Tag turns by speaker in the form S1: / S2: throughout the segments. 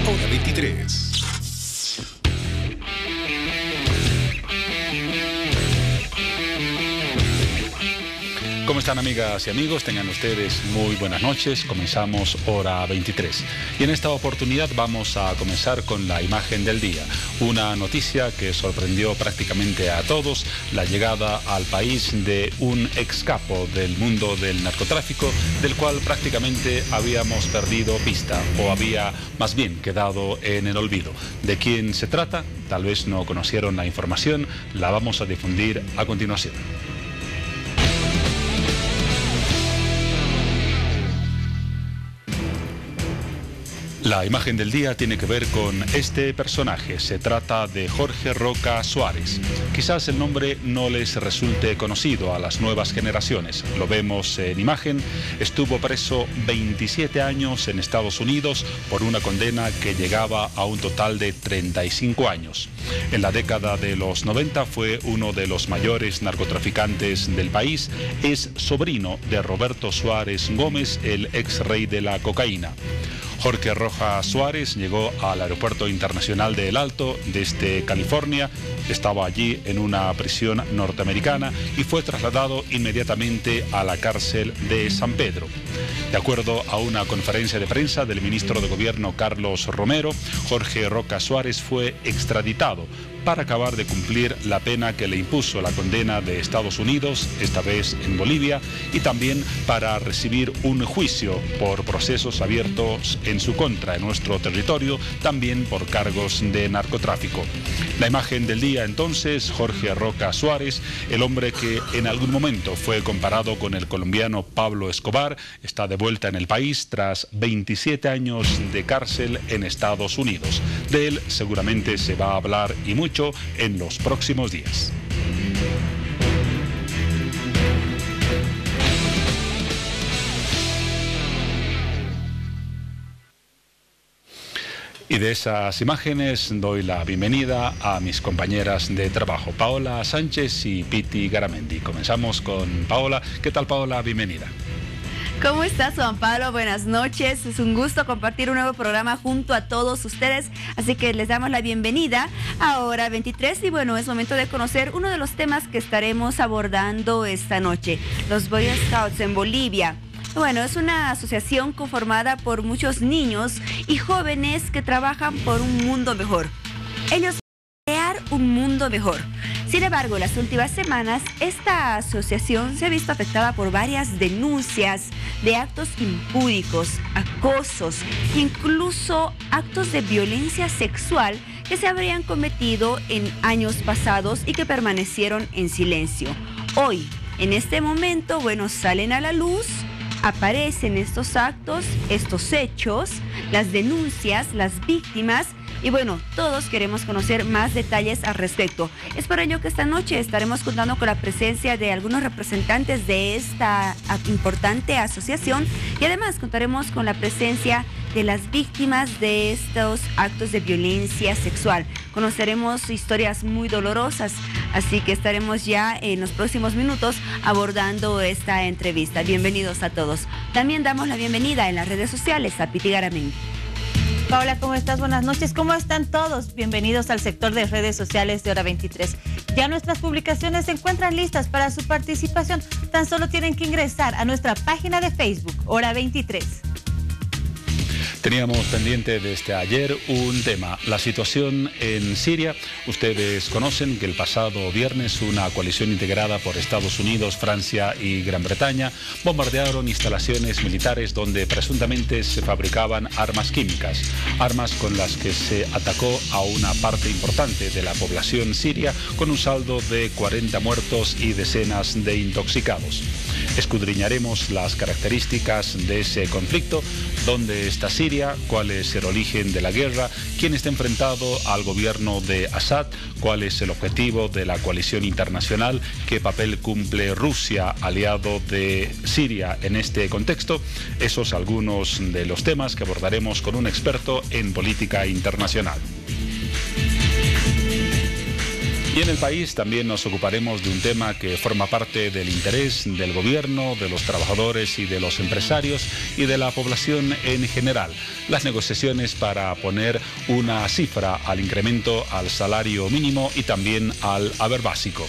S1: Hora 23. ¿Cómo están, amigas y amigos? Tengan ustedes muy buenas noches. Comenzamos Hora 23. Y en esta oportunidad vamos a comenzar con la imagen del día. Una noticia que sorprendió prácticamente a todos: la llegada al país de un ex capo del mundo del narcotráfico, del cual prácticamente habíamos perdido pista, o había más bien quedado en el olvido. ¿De quién se trata? Tal vez no conocieron la información. La vamos a difundir a continuación. La imagen del día tiene que ver con este personaje. Se trata de Jorge Roca Suárez. Quizás el nombre no les resulte conocido a las nuevas generaciones. Lo vemos en imagen. Estuvo preso 27 años en Estados Unidos por una condena que llegaba a un total de 35 años. En la década de los 90 fue uno de los mayores narcotraficantes del país. Es sobrino de Roberto Suárez Gómez, el ex rey de la cocaína. Jorge Roca Suárez llegó al Aeropuerto Internacional de El Alto desde California. Estaba allí en una prisión norteamericana y fue trasladado inmediatamente a la cárcel de San Pedro. De acuerdo a una conferencia de prensa del ministro de Gobierno Carlos Romero, Jorge Roca Suárez fue extraditado para acabar de cumplir la pena que le impuso la condena de Estados Unidos, esta vez en Bolivia, y también para recibir un juicio por procesos abiertos en su contra en nuestro territorio, también por cargos de narcotráfico. La imagen del día entonces: Jorge Roca Suárez, el hombre que en algún momento fue comparado con el colombiano Pablo Escobar, está de vuelta en el país tras 27 años de cárcel en Estados Unidos. De él seguramente se va a hablar y mucho en los próximos días. Y de esas imágenes doy la bienvenida a mis compañeras de trabajo, Paola Sánchez y Piti Garamendi. Comenzamos con Paola. ¿Qué tal, Paola? Bienvenida.
S2: ¿Cómo estás, Juan Pablo? Buenas noches. Es un gusto compartir un nuevo programa junto a todos ustedes. Así que les damos la bienvenida a Hora 23. Y bueno, es momento de conocer uno de los temas que estaremos abordando esta noche: los Boy Scouts en Bolivia. Bueno, es una asociación conformada por muchos niños y jóvenes que trabajan por un mundo mejor. Ellos crear un mundo mejor. Sin embargo, en las últimas semanas, esta asociación se ha visto afectada por varias denuncias de actos impúdicos, acosos, incluso actos de violencia sexual que se habrían cometido en años pasados y que permanecieron en silencio. Hoy, en este momento, bueno, salen a la luz, aparecen estos actos, estos hechos, las denuncias, las víctimas. Y bueno, todos queremos conocer más detalles al respecto. Es por ello que esta noche estaremos contando con la presencia de algunos representantes de esta importante asociación, y además contaremos con la presencia de las víctimas de estos actos de violencia sexual. Conoceremos historias muy dolorosas, así que estaremos ya en los próximos minutos abordando esta entrevista. Bienvenidos a todos. También damos la bienvenida en las redes sociales a Piti Garamendi.
S3: Paola, ¿cómo estás? Buenas noches. ¿Cómo están todos? Bienvenidos al sector de redes sociales de Hora 23. Ya nuestras publicaciones se encuentran listas para su participación. Tan solo tienen que ingresar a nuestra página de Facebook, Hora 23.
S1: Teníamos pendiente desde ayer un tema: la situación en Siria. Ustedes conocen que el pasado viernes una coalición integrada por Estados Unidos, Francia y Gran Bretaña bombardearon instalaciones militares donde presuntamente se fabricaban armas químicas, armas con las que se atacó a una parte importante de la población siria, con un saldo de 40 muertos y decenas de intoxicados. Escudriñaremos las características de ese conflicto: dónde está Siria, cuál es el origen de la guerra, quién está enfrentado al gobierno de Assad, cuál es el objetivo de la coalición internacional, qué papel cumple Rusia, aliado de Siria, en este contexto. Esos algunos de los temas que abordaremos con un experto en política internacional. Y en el país también nos ocuparemos de un tema que forma parte del interés del gobierno, de los trabajadores y de los empresarios y de la población en general. Las negociaciones para poner una cifra al incremento al salario mínimo y también al haber básico.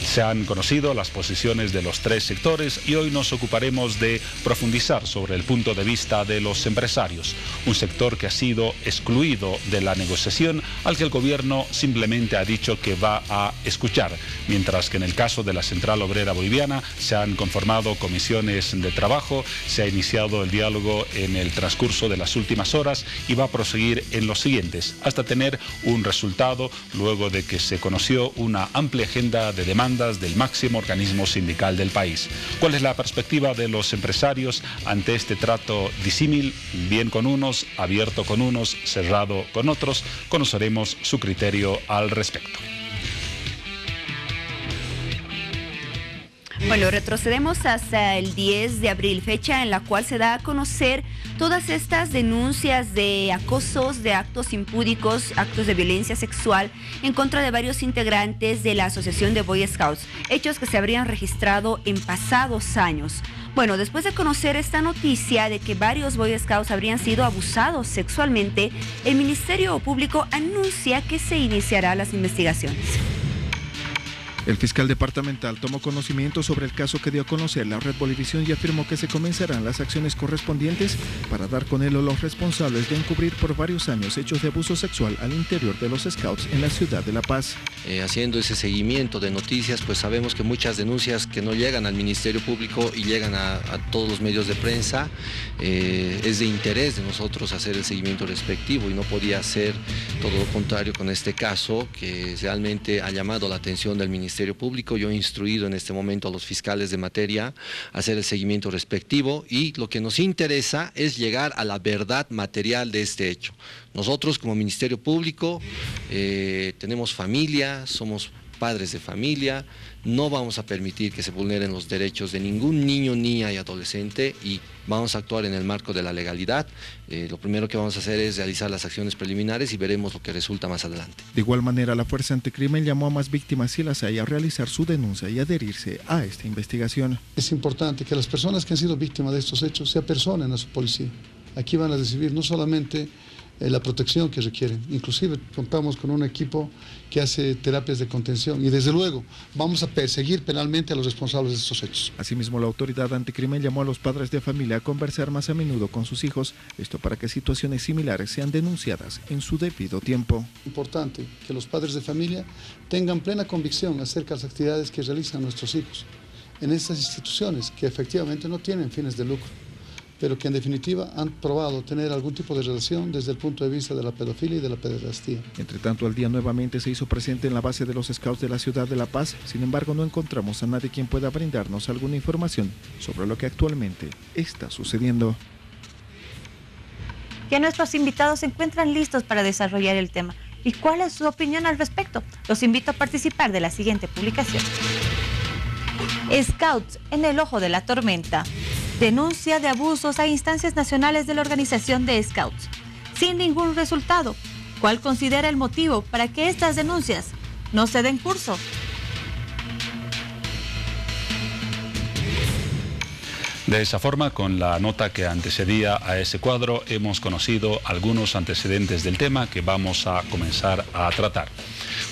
S1: Se han conocido las posiciones de los tres sectores y hoy nos ocuparemos de profundizar sobre el punto de vista de los empresarios, un sector que ha sido excluido de la negociación, al que el gobierno simplemente ha dicho que va a escuchar, mientras que en el caso de la Central Obrera Boliviana se han conformado comisiones de trabajo, se ha iniciado el diálogo en el transcurso de las últimas horas y va a proseguir en los siguientes, hasta tener un resultado luego de que se conoció una amplia agenda de demandas del máximo organismo sindical del país. ¿Cuál es la perspectiva de los empresarios ante este trato disímil, bien con unos, abierto con unos, cerrado con otros? Conoceremos su criterio al respecto.
S2: Bueno, retrocedemos hasta el 10 de abril, fecha en la cual se da a conocer todas estas denuncias de acosos, de actos impúdicos, actos de violencia sexual en contra de varios integrantes de la Asociación de Boy Scouts, hechos que se habrían registrado en pasados años. Bueno, después de conocer esta noticia de que varios Boy Scouts habrían sido abusados sexualmente, el Ministerio Público anuncia que se iniciará las investigaciones.
S4: El fiscal departamental tomó conocimiento sobre el caso que dio a conocer la Red Bolivisión y afirmó que se comenzarán las acciones correspondientes para dar con él a los responsables de encubrir por varios años hechos de abuso sexual al interior de los Scouts en la ciudad de La Paz.
S5: Haciendo ese seguimiento de noticias, pues sabemos que muchas denuncias que no llegan al Ministerio Público y llegan a todos los medios de prensa, es de interés de nosotros hacer el seguimiento respectivo y no podía ser todo lo contrario con este caso que realmente ha llamado la atención del Ministerio Público. Yo he instruido en este momento a los fiscales de materia a hacer el seguimiento respectivo y lo que nos interesa es llegar a la verdad material de este hecho. Nosotros como Ministerio Público tenemos familia, somos padres de familia, no vamos a permitir que se vulneren los derechos de ningún niño, niña y adolescente y vamos a actuar en el marco de la legalidad. Lo primero que vamos a hacer es realizar las acciones preliminares y veremos lo que resulta más adelante.
S4: De igual manera, la Fuerza Anticrimen llamó a más víctimas si las hay a realizar su denuncia y adherirse a esta investigación.
S6: Es importante que las personas que han sido víctimas de estos hechos se apersonen a su policía. Aquí van a recibir no solamente la protección que requieren, inclusive contamos con un equipo que hace terapias de contención y desde luego vamos a perseguir penalmente a los responsables de estos hechos.
S4: Asimismo, la autoridad anticrimen llamó a los padres de familia a conversar más a menudo con sus hijos, esto para que situaciones similares sean denunciadas en su debido tiempo.
S6: Importante que los padres de familia tengan plena convicción acerca de las actividades que realizan nuestros hijos en estas instituciones que efectivamente no tienen fines de lucro, pero que en definitiva han probado tener algún tipo de relación desde el punto de vista de la pedofilia y de la pederastía.
S4: Entre tanto, el día nuevamente se hizo presente en la base de los Scouts de la ciudad de La Paz. Sin embargo, no encontramos a nadie quien pueda brindarnos alguna información sobre lo que actualmente está sucediendo.
S3: Ya nuestros invitados se encuentran listos para desarrollar el tema. ¿Y cuál es su opinión al respecto? Los invito a participar de la siguiente publicación. Scouts en el ojo de la tormenta. Denuncia de abusos a instancias nacionales de la organización de Scouts, sin ningún resultado. ¿Cuál considera el motivo para que estas denuncias no se den curso?
S1: De esa forma, con la nota que antecedía a ese cuadro, hemos conocido algunos antecedentes del tema que vamos a comenzar a tratar.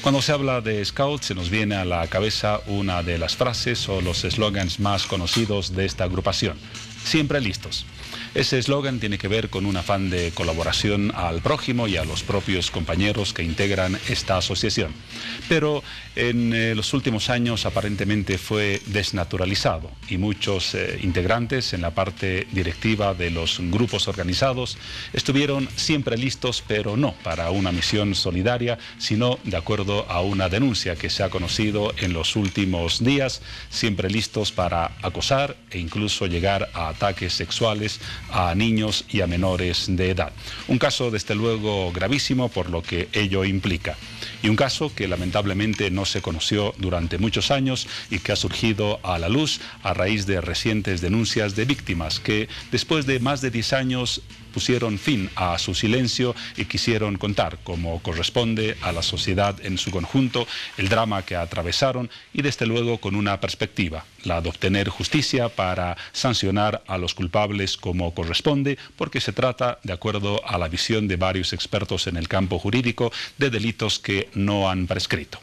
S1: Cuando se habla de Scouts, se nos viene a la cabeza una de las frases o los eslogans más conocidos de esta agrupación: siempre listos. Ese eslogan tiene que ver con un afán de colaboración al prójimo y a los propios compañeros que integran esta asociación. Pero en los últimos años aparentemente fue desnaturalizado y muchos integrantes en la parte directiva de los grupos organizados estuvieron siempre listos, pero no para una misión solidaria, sino de acuerdo a una denuncia que se ha conocido en los últimos días, siempre listos para acosar e incluso llegar a ataques sexuales a niños y a menores de edad. Un caso desde luego gravísimo por lo que ello implica. Y un caso que lamentablemente no se conoció durante muchos años y que ha surgido a la luz a raíz de recientes denuncias de víctimas que después de más de 10 años pusieron fin a su silencio y quisieron contar, como corresponde a la sociedad en su conjunto, el drama que atravesaron y desde luego con una perspectiva, la de obtener justicia para sancionar a los culpables como corresponde, porque se trata, de acuerdo a la visión de varios expertos en el campo jurídico, de delitos que no han prescrito.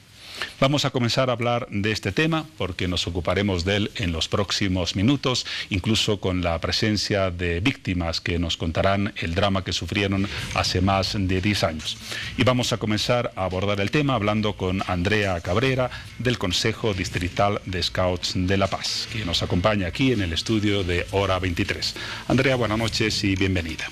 S1: Vamos a comenzar a hablar de este tema porque nos ocuparemos de él en los próximos minutos, incluso con la presencia de víctimas que nos contarán el drama que sufrieron hace más de 10 años. Y vamos a comenzar a abordar el tema hablando con Andrea Cabrera del Consejo Distrital de Scouts de La Paz, que nos acompaña aquí en el estudio de Hora 23. Andrea, buenas noches y bienvenida.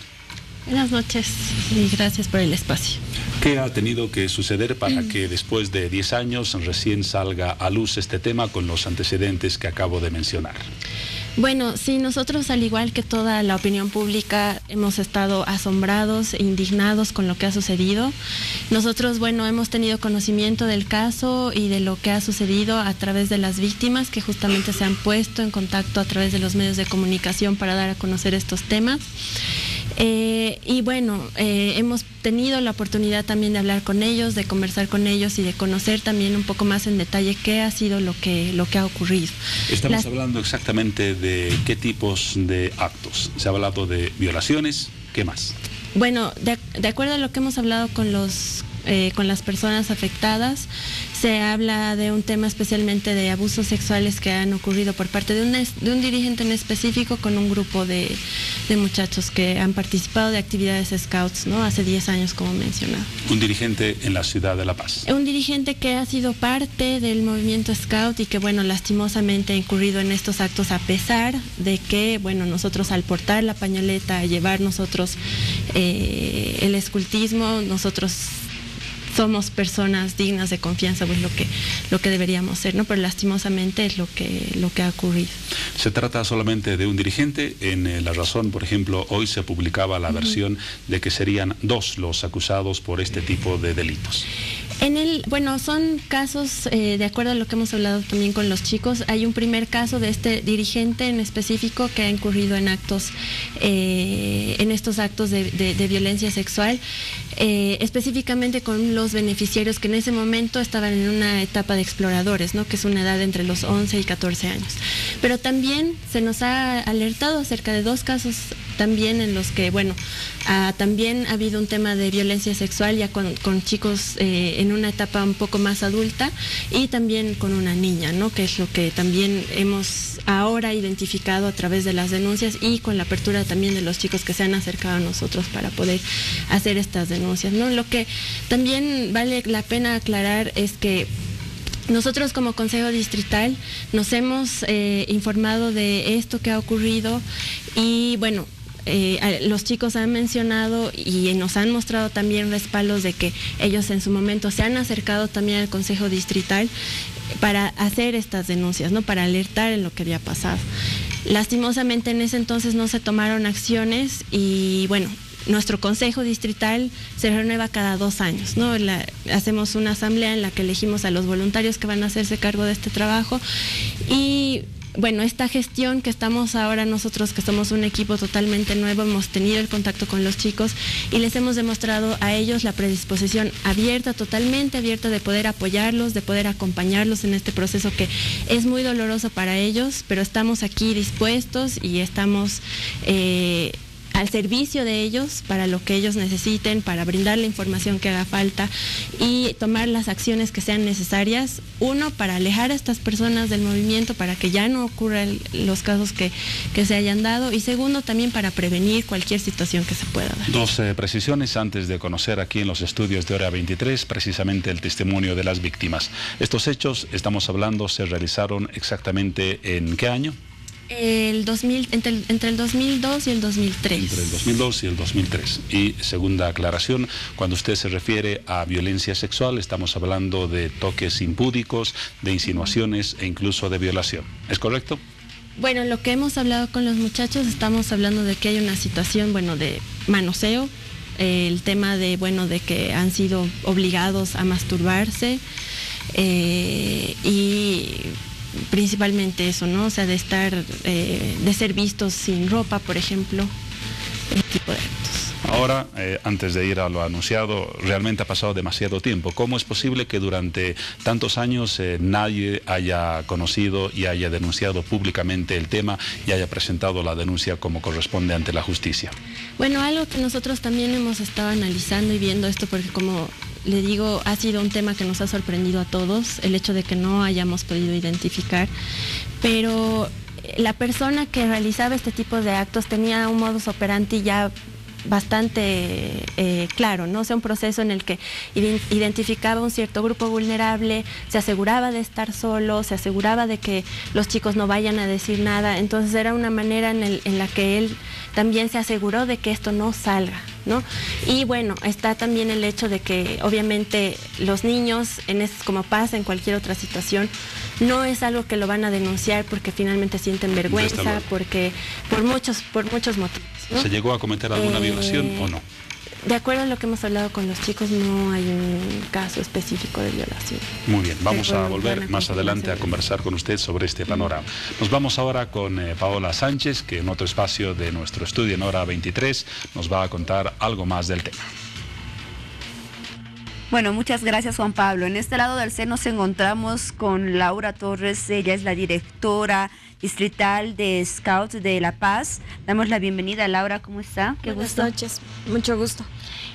S7: Buenas noches y gracias por el espacio.
S1: ¿Qué ha tenido que suceder para que después de 10 años recién salga a luz este tema con los antecedentes que acabo de mencionar?
S7: Bueno, sí, nosotros al igual que toda la opinión pública hemos estado asombrados e indignados con lo que ha sucedido. Nosotros, bueno, hemos tenido conocimiento del caso y de lo que ha sucedido a través de las víctimas que justamente se han puesto en contacto a través de los medios de comunicación para dar a conocer estos temas. Y bueno, hemos tenido la oportunidad también de hablar con ellos, de conversar con ellos y de conocer también un poco más en detalle qué ha sido lo que ha ocurrido.
S1: Estamos hablando exactamente de qué tipos de actos. Se ha hablado de violaciones, ¿qué más?
S7: Bueno, de acuerdo a lo que hemos hablado con las personas afectadas, se habla de un tema especialmente de abusos sexuales que han ocurrido por parte de un dirigente en específico con un grupo de muchachos que han participado de actividades scouts, ¿no? Hace 10 años, como mencionaba.
S1: Un dirigente en la ciudad de La Paz.
S7: Un dirigente que ha sido parte del movimiento scout y que, bueno, lastimosamente ha incurrido en estos actos a pesar de que, bueno, nosotros al portar la pañoleta, a llevar nosotros el escultismo, nosotros somos personas dignas de confianza, pues lo que deberíamos ser, ¿no? Pero lastimosamente es lo que ha ocurrido.
S1: ¿Se trata solamente de un dirigente? En La Razón, por ejemplo, hoy se publicaba la versión de que serían 2 los acusados por este tipo de delitos.
S7: Bueno, son casos, de acuerdo a lo que hemos hablado también con los chicos, hay un primer caso de este dirigente en específico que ha incurrido en actos, en estos actos de violencia sexual, específicamente con los beneficiarios que en ese momento estaban en una etapa de exploradores, ¿no? Que es una edad entre los 11 y 14 años. Pero también se nos ha alertado acerca de 2 casos también en los que, bueno, también ha habido un tema de violencia sexual ya con chicos en una etapa un poco más adulta y también con una niña, ¿no? Que es lo que también hemos ahora identificado a través de las denuncias y con la apertura también de los chicos que se han acercado a nosotros para poder hacer estas denuncias, ¿no? Lo que también vale la pena aclarar es que nosotros como Consejo Distrital nos hemos informado de esto que ha ocurrido y bueno, los chicos han mencionado y nos han mostrado también respaldos de que ellos en su momento se han acercado también al Consejo Distrital para hacer estas denuncias, ¿no? Para alertar en lo que había pasado. Lastimosamente en ese entonces no se tomaron acciones y bueno, nuestro Consejo Distrital se renueva cada 2 años, ¿no? Hacemos una asamblea en la que elegimos a los voluntarios que van a hacerse cargo de este trabajo y bueno, esta gestión que estamos ahora nosotros, que somos un equipo totalmente nuevo, hemos tenido el contacto con los chicos y les hemos demostrado a ellos la predisposición abierta, totalmente abierta de poder apoyarlos, de poder acompañarlos en este proceso que es muy doloroso para ellos, pero estamos aquí dispuestos y estamos al servicio de ellos para lo que ellos necesiten, para brindar la información que haga falta y tomar las acciones que sean necesarias. 1, para alejar a estas personas del movimiento, para que ya no ocurran los casos que se hayan dado y 2, también para prevenir cualquier situación que se pueda dar.
S1: 2 precisiones antes de conocer aquí en los estudios de Hora 23 precisamente el testimonio de las víctimas. Estos hechos, estamos hablando, se realizaron exactamente ¿en qué año?
S7: Entre el 2002 y el 2003.
S1: Entre el 2002 y el 2003. Y segunda aclaración, cuando usted se refiere a violencia sexual, estamos hablando de toques impúdicos, de insinuaciones e incluso de violación. ¿Es correcto?
S7: Bueno, lo que hemos hablado con los muchachos, estamos hablando de que hay una situación, bueno, de manoseo, el tema de, bueno, de que han sido obligados a masturbarse y principalmente eso, ¿no? O sea, de ser vistos sin ropa, por ejemplo, ese tipo de actos.
S1: Ahora, antes de ir a lo anunciado, realmente ha pasado demasiado tiempo. ¿Cómo es posible que durante tantos años nadie haya conocido y haya denunciado públicamente el tema y haya presentado la denuncia como corresponde ante la justicia?
S7: Bueno, algo que nosotros también hemos estado analizando y viendo esto, porque como le digo, ha sido un tema que nos ha sorprendido a todos, el hecho de que no hayamos podido identificar, pero la persona que realizaba este tipo de actos tenía un modus operandi ya bastante claro, ¿no? O sea, un proceso en el que identificaba un cierto grupo vulnerable, se aseguraba de estar solo, se aseguraba de que los chicos no vayan a decir nada. Entonces era una manera en la que él también se aseguró de que esto no salga, ¿no? Y bueno, está también el hecho de que obviamente los niños, como pasa en cualquier otra situación, no es algo que lo van a denunciar porque finalmente sienten vergüenza, porque por muchos motivos, ¿no?
S1: ¿Se llegó a cometer alguna violación o no?
S7: De acuerdo a lo que hemos hablado con los chicos, no hay un caso específico de violación.
S1: Muy bien, vamos a volver más adelante a conversar con usted sobre este panorama. Nos vamos ahora con Paola Sánchez, que en otro espacio de nuestro estudio en Hora 23 nos va a contar algo más del tema.
S2: Bueno, muchas gracias, Juan Pablo. En este lado del CEN nos encontramos con Laura Torres. Ella es la directora distrital de Scouts de La Paz. Damos la bienvenida a Laura. ¿Cómo está? Qué gusto.
S8: Buenas noches, mucho gusto.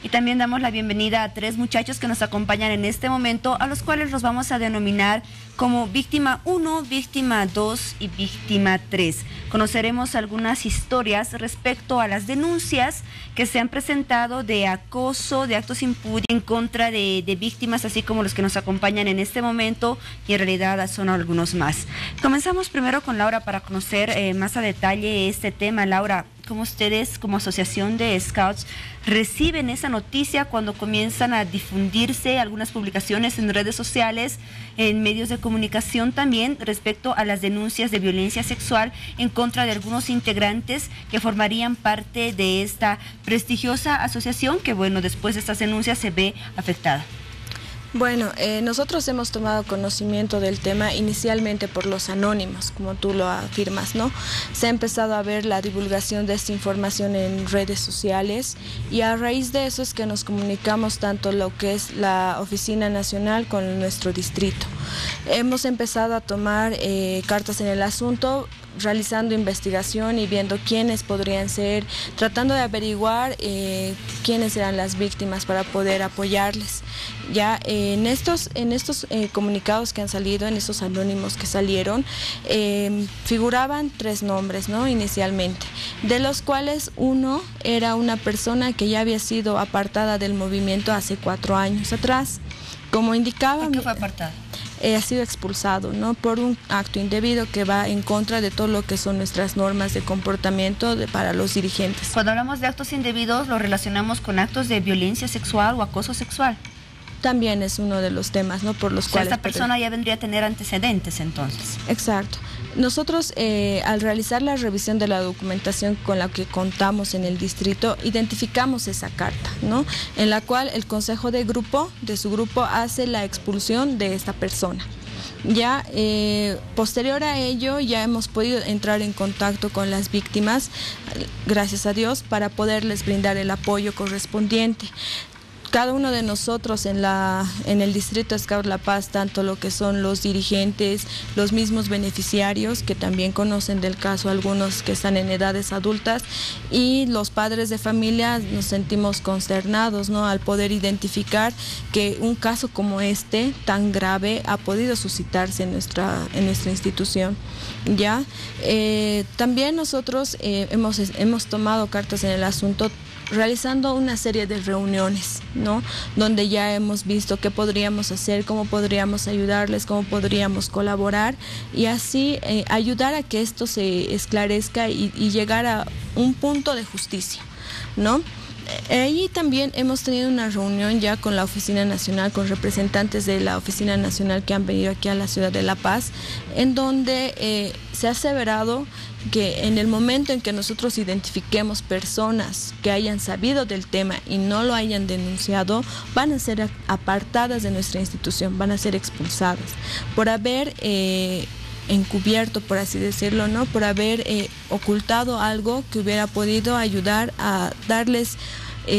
S2: Y también damos la bienvenida a 3 muchachos que nos acompañan en este momento, a los cuales los vamos a denominar como víctima 1, víctima 2 y víctima 3. Conoceremos algunas historias respecto a las denuncias que se han presentado de acoso, de actos impúdicos en contra de víctimas, así como los que nos acompañan en este momento, y en realidad son algunos más. Comenzamos primero con Laura para conocer más a detalle este tema. Laura, ¿cómo ustedes como asociación de Scouts reciben esa noticia cuando comienzan a difundirse algunas publicaciones en redes sociales, en medios de comunicación también, respecto a las denuncias de violencia sexual en contra de algunos integrantes que formarían parte de esta prestigiosa asociación que, bueno, después de estas denuncias se ve afectada?
S8: Bueno, nosotros hemos tomado conocimiento del tema inicialmente por los anónimos, como tú lo afirmas, ¿no? Se ha empezado a ver la divulgación de esta información en redes sociales y a raíz de eso es que nos comunicamos tanto lo que es la Oficina Nacional con nuestro distrito. Hemos empezado a tomar cartas en el asunto, realizando investigación y viendo quiénes podrían ser, tratando de averiguar quiénes eran las víctimas para poder apoyarles. Ya en estos comunicados que han salido, en estos anónimos que salieron, figuraban 3 nombres, ¿no? Inicialmente, de los cuales uno era una persona que ya había sido apartada del movimiento hace 4 años atrás. Como indicaba...
S2: ¿Por qué fue apartada?
S8: Ha sido expulsado, ¿no? Por un acto indebido que va en contra de todo lo que son nuestras normas de comportamiento para los dirigentes.
S2: Cuando hablamos de actos indebidos, ¿lo relacionamos con actos de violencia sexual o acoso sexual?
S8: También es uno de los temas, ¿no? Por los cuales...
S2: Esta persona ya vendría a tener antecedentes, entonces.
S8: Exacto. Nosotros, al realizar la revisión de la documentación con la que contamos en el distrito, identificamos esa carta, ¿no? En la cual el consejo de su grupo, hace la expulsión de esta persona. Ya posterior a ello ya hemos podido entrar en contacto con las víctimas, gracias a Dios, para poderles brindar el apoyo correspondiente. Cada uno de nosotros en el Distrito Scout La Paz, tanto lo que son los dirigentes, los mismos beneficiarios, que también conocen del caso algunos que están en edades adultas, y los padres de familia, nos sentimos consternados, ¿no? Al poder identificar que un caso como este, tan grave, ha podido suscitarse en nuestra institución. ¿Ya? También nosotros hemos tomado cartas en el asunto, realizando una serie de reuniones, ¿no? Donde ya hemos visto qué podríamos hacer, cómo podríamos ayudarles, cómo podríamos colaborar y así ayudar a que esto se esclarezca y llegar a un punto de justicia, ¿no? Ahí también hemos tenido una reunión ya con la Oficina Nacional, con representantes de la Oficina Nacional que han venido aquí a la ciudad de La Paz, en donde se ha aseverado que en el momento en que nosotros identifiquemos personas que hayan sabido del tema y no lo hayan denunciado, van a ser apartadas de nuestra institución, van a ser expulsadas por haber encubierto, por así decirlo, ¿no? Por haber ocultado algo que hubiera podido ayudar a darles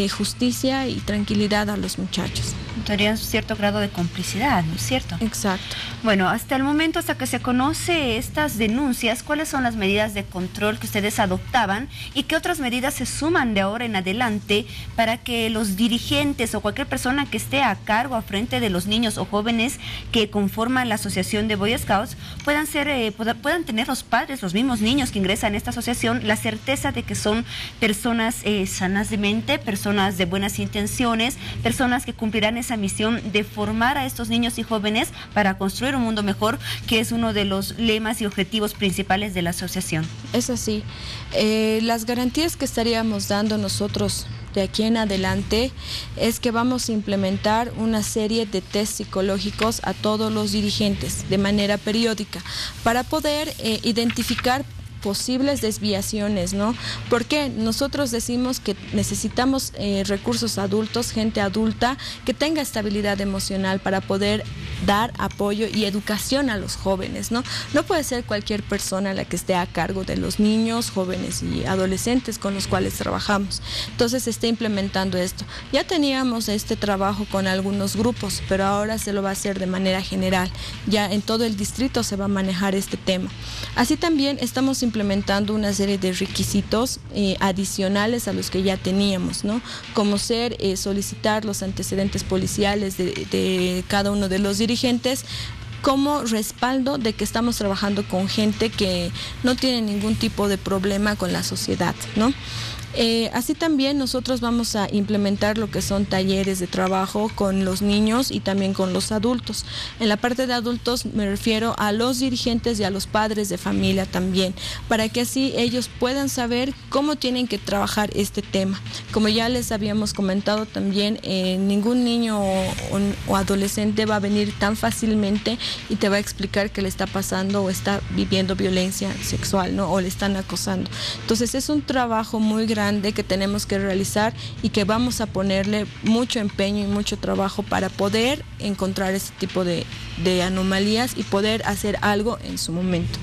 S8: justicia y tranquilidad a los muchachos.
S2: Tendrían cierto grado de complicidad, ¿no es cierto?
S8: Exacto.
S2: Bueno, hasta el momento, hasta que se conoce estas denuncias, ¿cuáles son las medidas de control que ustedes adoptaban y qué otras medidas se suman de ahora en adelante para que los dirigentes o cualquier persona que esté a cargo, a frente de los niños o jóvenes que conforman la asociación de Boy Scouts puedan tener los padres, los mismos niños que ingresan a esta asociación, la certeza de que son personas sanas de mente, personas de buenas intenciones, personas que cumplirán esa misión de formar a estos niños y jóvenes para construir un mundo mejor, que es uno de los lemas y objetivos principales de la asociación?
S8: Es así. Las garantías que estaríamos dando nosotros de aquí en adelante es que vamos a implementar una serie de test psicológicos a todos los dirigentes de manera periódica para poder identificar posibles desviaciones, ¿no? Porque nosotros decimos que necesitamos recursos adultos, gente adulta que tenga estabilidad emocional para poder dar apoyo y educación a los jóvenes, ¿no? No puede ser cualquier persona la que esté a cargo de los niños, jóvenes y adolescentes con los cuales trabajamos. Entonces se está implementando esto. Ya teníamos este trabajo con algunos grupos, pero ahora se lo va a hacer de manera general. Ya en todo el distrito se va a manejar este tema. Así también estamos implementando una serie de requisitos adicionales a los que ya teníamos, ¿no? Como solicitar los antecedentes policiales de cada uno de los dirigentes como respaldo de que estamos trabajando con gente que no tiene ningún tipo de problema con la sociedad, ¿no? Así también nosotros vamos a implementar lo que son talleres de trabajo con los niños y también con los adultos. En la parte de adultos me refiero a los dirigentes y a los padres de familia también, para que así ellos puedan saber cómo tienen que trabajar este tema. Como ya les habíamos comentado también, ningún niño o adolescente va a venir tan fácilmente y te va a explicar que le está pasando o está viviendo violencia sexual, ¿no? O le están acosando. Entonces es un trabajo muy grande que tenemos que realizar y que vamos a ponerle mucho empeño y mucho trabajo para poder encontrar este tipo de anomalías y poder hacer algo en su momento.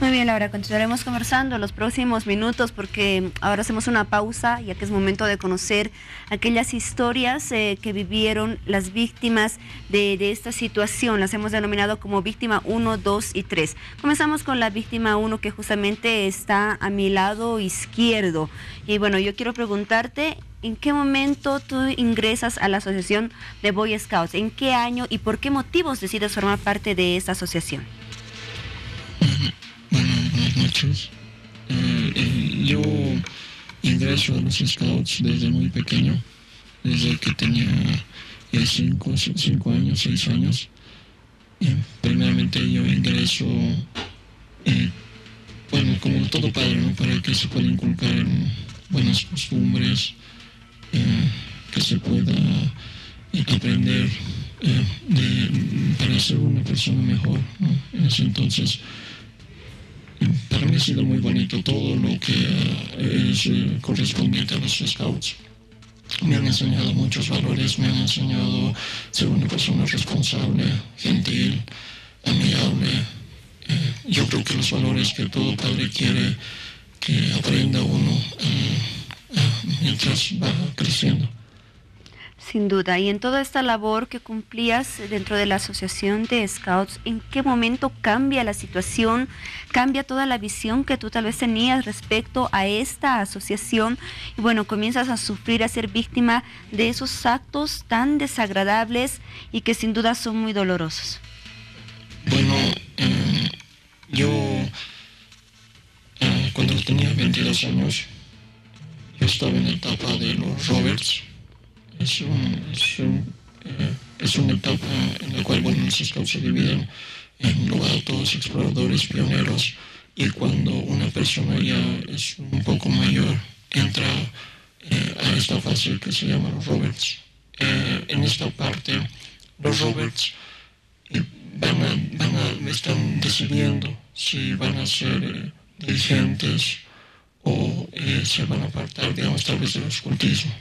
S2: Muy bien, Laura, continuaremos conversando los próximos minutos porque ahora hacemos una pausa, ya que es momento de conocer aquellas historias que vivieron las víctimas de esta situación. Las hemos denominado como víctima 1, 2 y 3. Comenzamos con la víctima 1, que justamente está a mi lado izquierdo. Y bueno, yo quiero preguntarte, ¿en qué momento tú ingresas a la asociación de Boy Scouts? ¿En qué año y por qué motivos decides formar parte de esta asociación?
S9: Buenas noches. Yo ingreso a los Scouts desde muy pequeño, desde que tenía 5 años, 6 años. Primeramente yo ingreso, como todo padre, ¿no? Para que se pueda inculcar en buenas costumbres, que se pueda aprender para ser una persona mejor, ¿no? En ese entonces, para mí ha sido muy bonito todo lo que es correspondiente a los Scouts. Me han enseñado muchos valores, me han enseñado a ser una persona responsable, gentil, amigable. Yo creo que los valores que todo padre quiere que aprenda uno mientras va creciendo.
S2: Sin duda. Y en toda esta labor que cumplías dentro de la asociación de Scouts, ¿en qué momento cambia la situación, cambia toda la visión que tú tal vez tenías respecto a esta asociación? Y bueno, comienzas a sufrir, a ser víctima de esos actos tan desagradables y que sin duda son muy dolorosos.
S9: Bueno, yo cuando tenía 22 años, yo estaba en la etapa de los Roberts. Es una etapa en la cual, los Scouts se dividen en novatos, exploradores, pioneros, y cuando una persona ya es un poco mayor, entra a esta fase que se llama los Roberts. En esta parte, los Roberts están decidiendo si van a ser dirigentes o se van a apartar, digamos, tal vez del escultismo.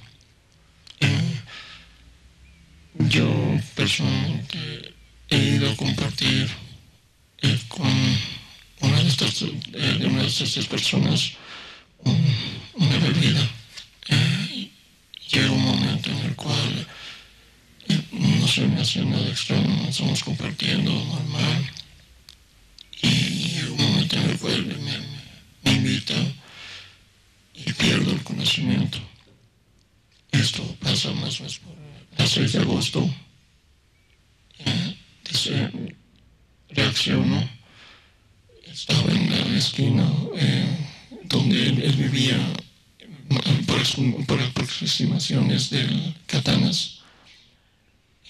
S9: Yo personalmente he ido a compartir con una de estas personas una bebida. se me hacía nada extraño, estamos compartiendo normal. Y llega un momento en el cual me invita y pierdo el conocimiento. Esto pasa más o menos por el 6 de agosto. Dice, reacciono. Estaba en la esquina donde él vivía, por aproximaciones del Catanas.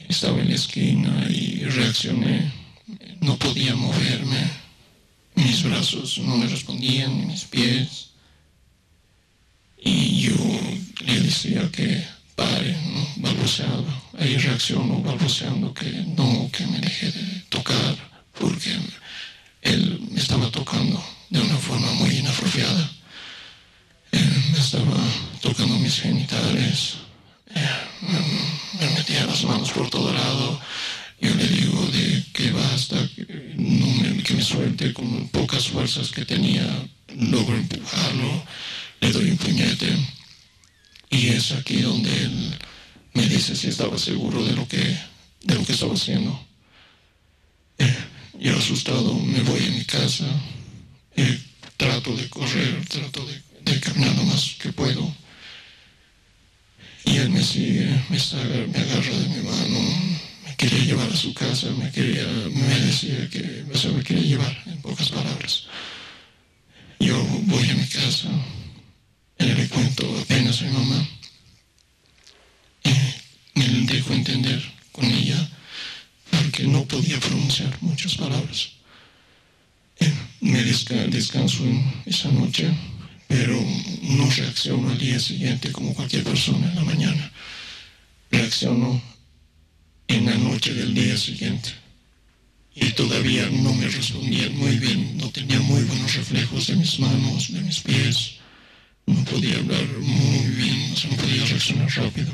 S9: Estaba en la esquina y reaccioné. No podía moverme. Mis brazos no me respondían, ni mis pies. Y yo le decía que pare, ¿no? Balbuceaba. Ahí reacciono balbuceando que me deje de tocar, porque él me estaba tocando de una forma muy inapropiada. Me estaba tocando mis genitales, me metía las manos por todo lado. Yo le digo de que basta, que me suelte. Con pocas fuerzas que tenía, logro empujarlo, le doy un puñete. Y es aquí donde él me dice si estaba seguro de lo que estaba haciendo. Yo asustado me voy a mi casa, trato de correr, trato de caminar lo más que puedo. Y él me sigue, me agarra de mi mano, me quería llevar a su casa, me decía que me quería llevar, en pocas palabras. Yo voy a mi casa, le cuento apenas a mi mamá, me dejo entender con ella, porque no podía pronunciar muchas palabras. Me descanso esa noche, pero no reacciono al día siguiente como cualquier persona en la mañana. Reacciono en la noche del día siguiente. Y todavía no me respondían muy bien, no tenía muy buenos reflejos de mis manos, de mis pies. No podía hablar muy bien, no podía reaccionar rápido.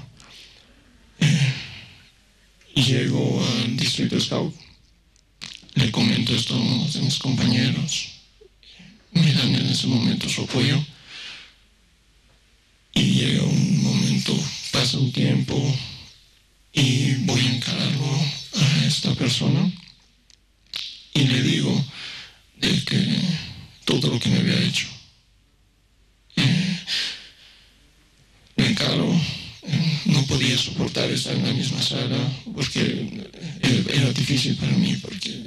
S9: Y llego al distrito Scout, le comento esto a uno de mis compañeros, me dan en ese momento su apoyo, y llega un momento, pasa un tiempo, y voy a encararlo a esta persona, y le digo de que todo lo que me había hecho. Me encaro. No podía soportar estar en la misma sala porque era difícil para mí, porque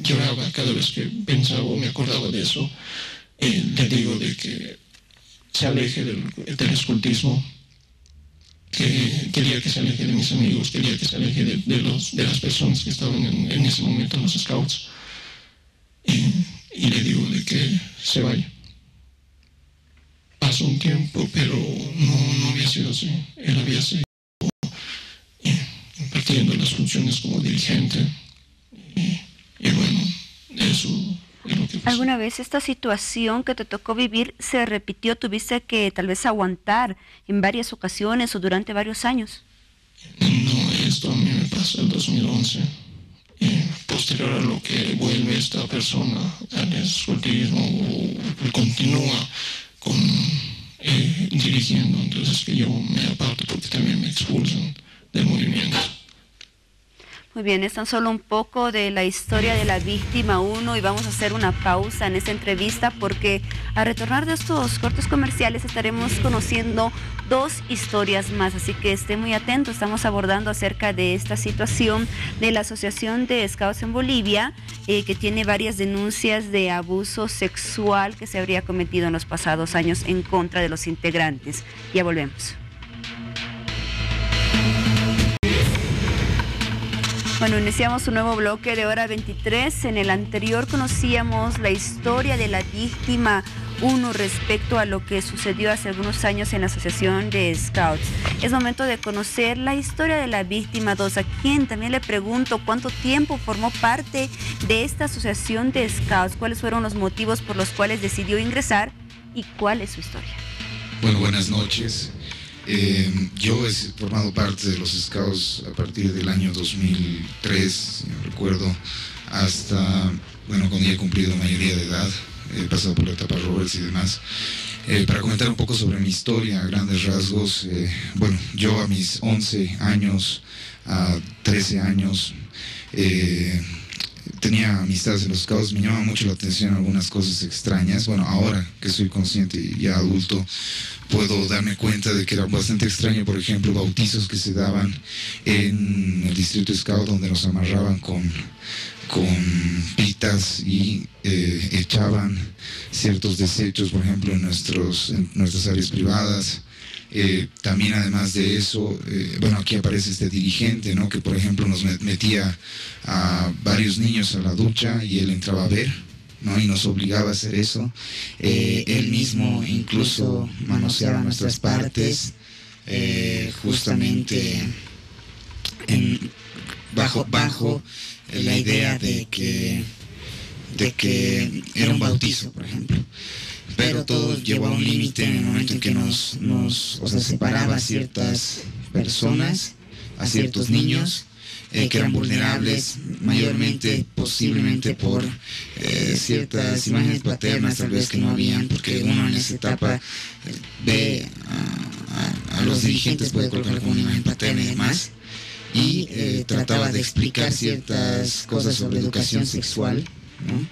S9: lloraba cada vez que pensaba o me acordaba de eso. Le digo de que se aleje del escultismo, que quería que se aleje de mis amigos, quería que se aleje de las personas que estaban en ese momento en los Scouts, y le digo de que se vaya. Pasó un tiempo, pero no había sido así. Él había seguido impartiendo las funciones como dirigente. Y bueno, eso es lo que pasó.
S2: ¿Alguna vez esta situación que te tocó vivir se repitió? ¿Tuviste que tal vez aguantar en varias ocasiones o durante varios años?
S9: No, esto a mí me pasó en 2011. Posterior a lo que vuelve esta persona al escultismo o continúa dirigiendo, entonces que yo me aparto porque también me expulsan del movimiento.
S2: Muy bien, es tan solo un poco de la historia de la víctima 1 y vamos a hacer una pausa en esta entrevista porque al retornar de estos cortes comerciales estaremos conociendo 2 historias más, así que esté muy atento. Estamos abordando acerca de esta situación de la Asociación de Scouts en Bolivia, que tiene varias denuncias de abuso sexual que se habría cometido en los pasados años en contra de los integrantes. Ya volvemos. Bueno, iniciamos un nuevo bloque de Hora 23. En el anterior conocíamos la historia de la víctima 1 respecto a lo que sucedió hace algunos años en la Asociación de Scouts. Es momento de conocer la historia de la víctima 2, a quien también le pregunto cuánto tiempo formó parte de esta Asociación de Scouts, cuáles fueron los motivos por los cuales decidió ingresar y cuál es su historia.
S10: Bueno, buenas noches. Yo he formado parte de los Scouts a partir del año 2003, si no recuerdo, hasta, bueno, cuando ya he cumplido la mayoría de edad, he pasado por la etapa Roberts y demás. Para comentar un poco sobre mi historia, a grandes rasgos, bueno, yo a mis 11 años, a 13 años, tenía amistades en los scouts, me llamaba mucho la atención algunas cosas extrañas. Bueno, ahora que soy consciente y ya adulto, puedo darme cuenta de que era bastante extraño, por ejemplo, bautizos que se daban en el distrito scout, donde nos amarraban con pitas y echaban ciertos desechos, por ejemplo, en nuestras áreas privadas. También, además de eso, bueno, aquí aparece este dirigente, ¿no?, que por ejemplo nos metía a varios niños a la ducha y él entraba a ver, ¿no?, y nos obligaba a hacer eso. Él mismo incluso manoseaba nuestras partes, justamente bajo la idea de que era un bautizo, por ejemplo. Pero todo llegó a un límite en el momento en que o sea, separaba a ciertas personas, a ciertos niños que eran vulnerables, mayormente, posiblemente por ciertas imágenes paternas tal vez que no habían, porque uno en esa etapa ve a los dirigentes, puede colocar como una imagen paterna y demás, y trataba de explicar ciertas cosas sobre educación sexual, ¿no?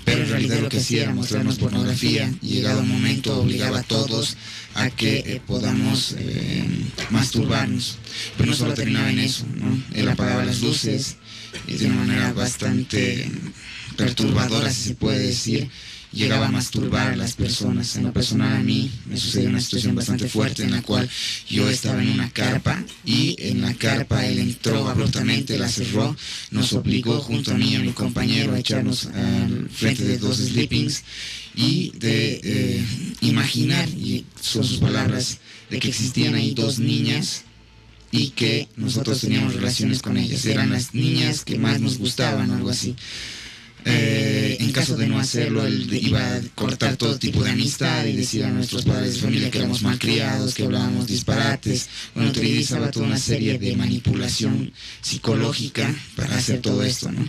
S10: Pero en realidad lo que hacía era mostrarnos pornografía, y llegado un momento obligaba a todos a que podamos masturbarnos. Pero no solo terminaba en eso, ¿no? Él apagaba las luces y de una manera bastante perturbadora, si se puede decir, llegaba a masturbar a las personas. En lo personal, a mí me sucedió una situación bastante fuerte en la cual yo estaba en una carpa, y en la carpa él entró abruptamente, la cerró, nos obligó junto a mí y a mi compañero a echarnos al frente de dos sleepings y de imaginar, y son sus palabras, de que existían ahí dos niñas y que nosotros teníamos relaciones con ellas. Eran las niñas que más nos gustaban, algo así. En caso de no hacerlo, él iba a cortar todo tipo de amistad y decir a nuestros padres de familia que éramos malcriados, que hablábamos disparates. Bueno, utilizaba toda una serie de manipulación psicológica para hacer todo esto, ¿no?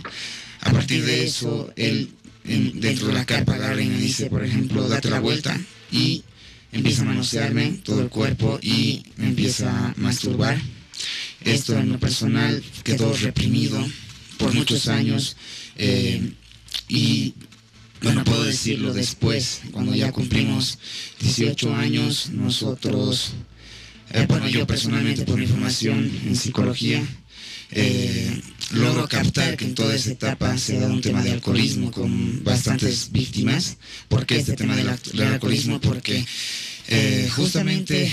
S10: A partir de eso, él dentro de la carpa agarra y me dice, por ejemplo, date la vuelta, y empieza a manosearme todo el cuerpo y me empieza a masturbar. Esto en lo personal quedó reprimido por muchos años. Y bueno, puedo decirlo después, cuando ya cumplimos 18 años, nosotros, bueno, yo personalmente, por mi formación en psicología, logro captar que en toda esa etapa se ha dado un tema de alcoholismo con bastantes víctimas. ¿Por qué este tema del alcoholismo? Porque justamente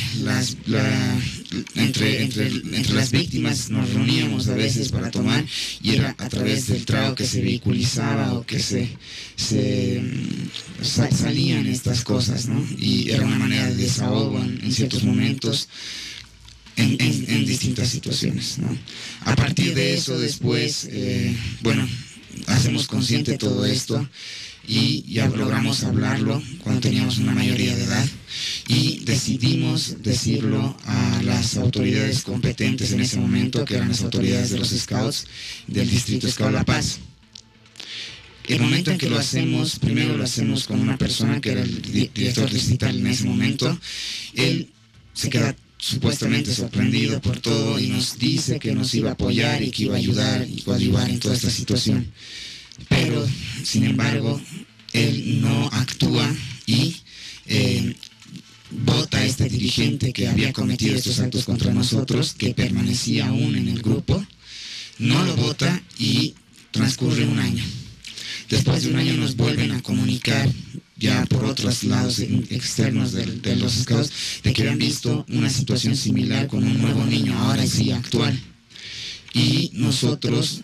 S10: entre las víctimas nos reuníamos a veces para tomar, y era a través del trago que se vehiculizaba o que salían estas cosas, ¿no? Y era una manera de desahogo en ciertos momentos, en distintas situaciones, ¿no? A partir de eso, después, bueno, hacemos consciente todo esto, y ya logramos hablarlo cuando teníamos una mayoría de edad, y decidimos decirlo a las autoridades competentes en ese momento, que eran las autoridades de los scouts del distrito Scout La Paz. El momento en que lo hacemos, primero lo hacemos con una persona que era el director distrital en ese momento. Él se queda supuestamente sorprendido por todo y nos dice que nos iba a apoyar y que iba a ayudar y coadyuvar en toda esta situación. Pero, sin embargo, él no actúa y vota a este dirigente que había cometido estos actos contra nosotros, que permanecía aún en el grupo. No lo vota y transcurre un año. Después de un año nos vuelven a comunicar, ya por otros lados externos de los scouts, de que habían visto una situación similar con un nuevo niño, ahora sí actual. Y nosotros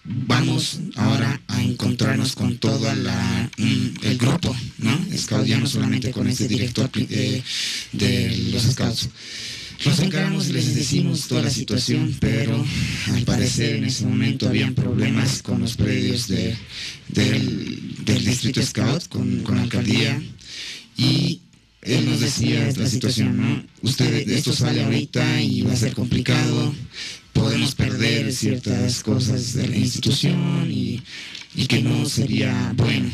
S10: vamos ahora a encontrarnos con todo el grupo, ¿no? Scout, ya no solamente con este director de los scouts. Nos encaramos y les decimos toda la situación, pero al parecer en ese momento habían problemas con los predios del distrito Scout, con la alcaldía, y él nos decía la situación, ¿no? Esto sale ahorita y va a ser complicado, podemos perder ciertas cosas de la institución y que no sería bueno.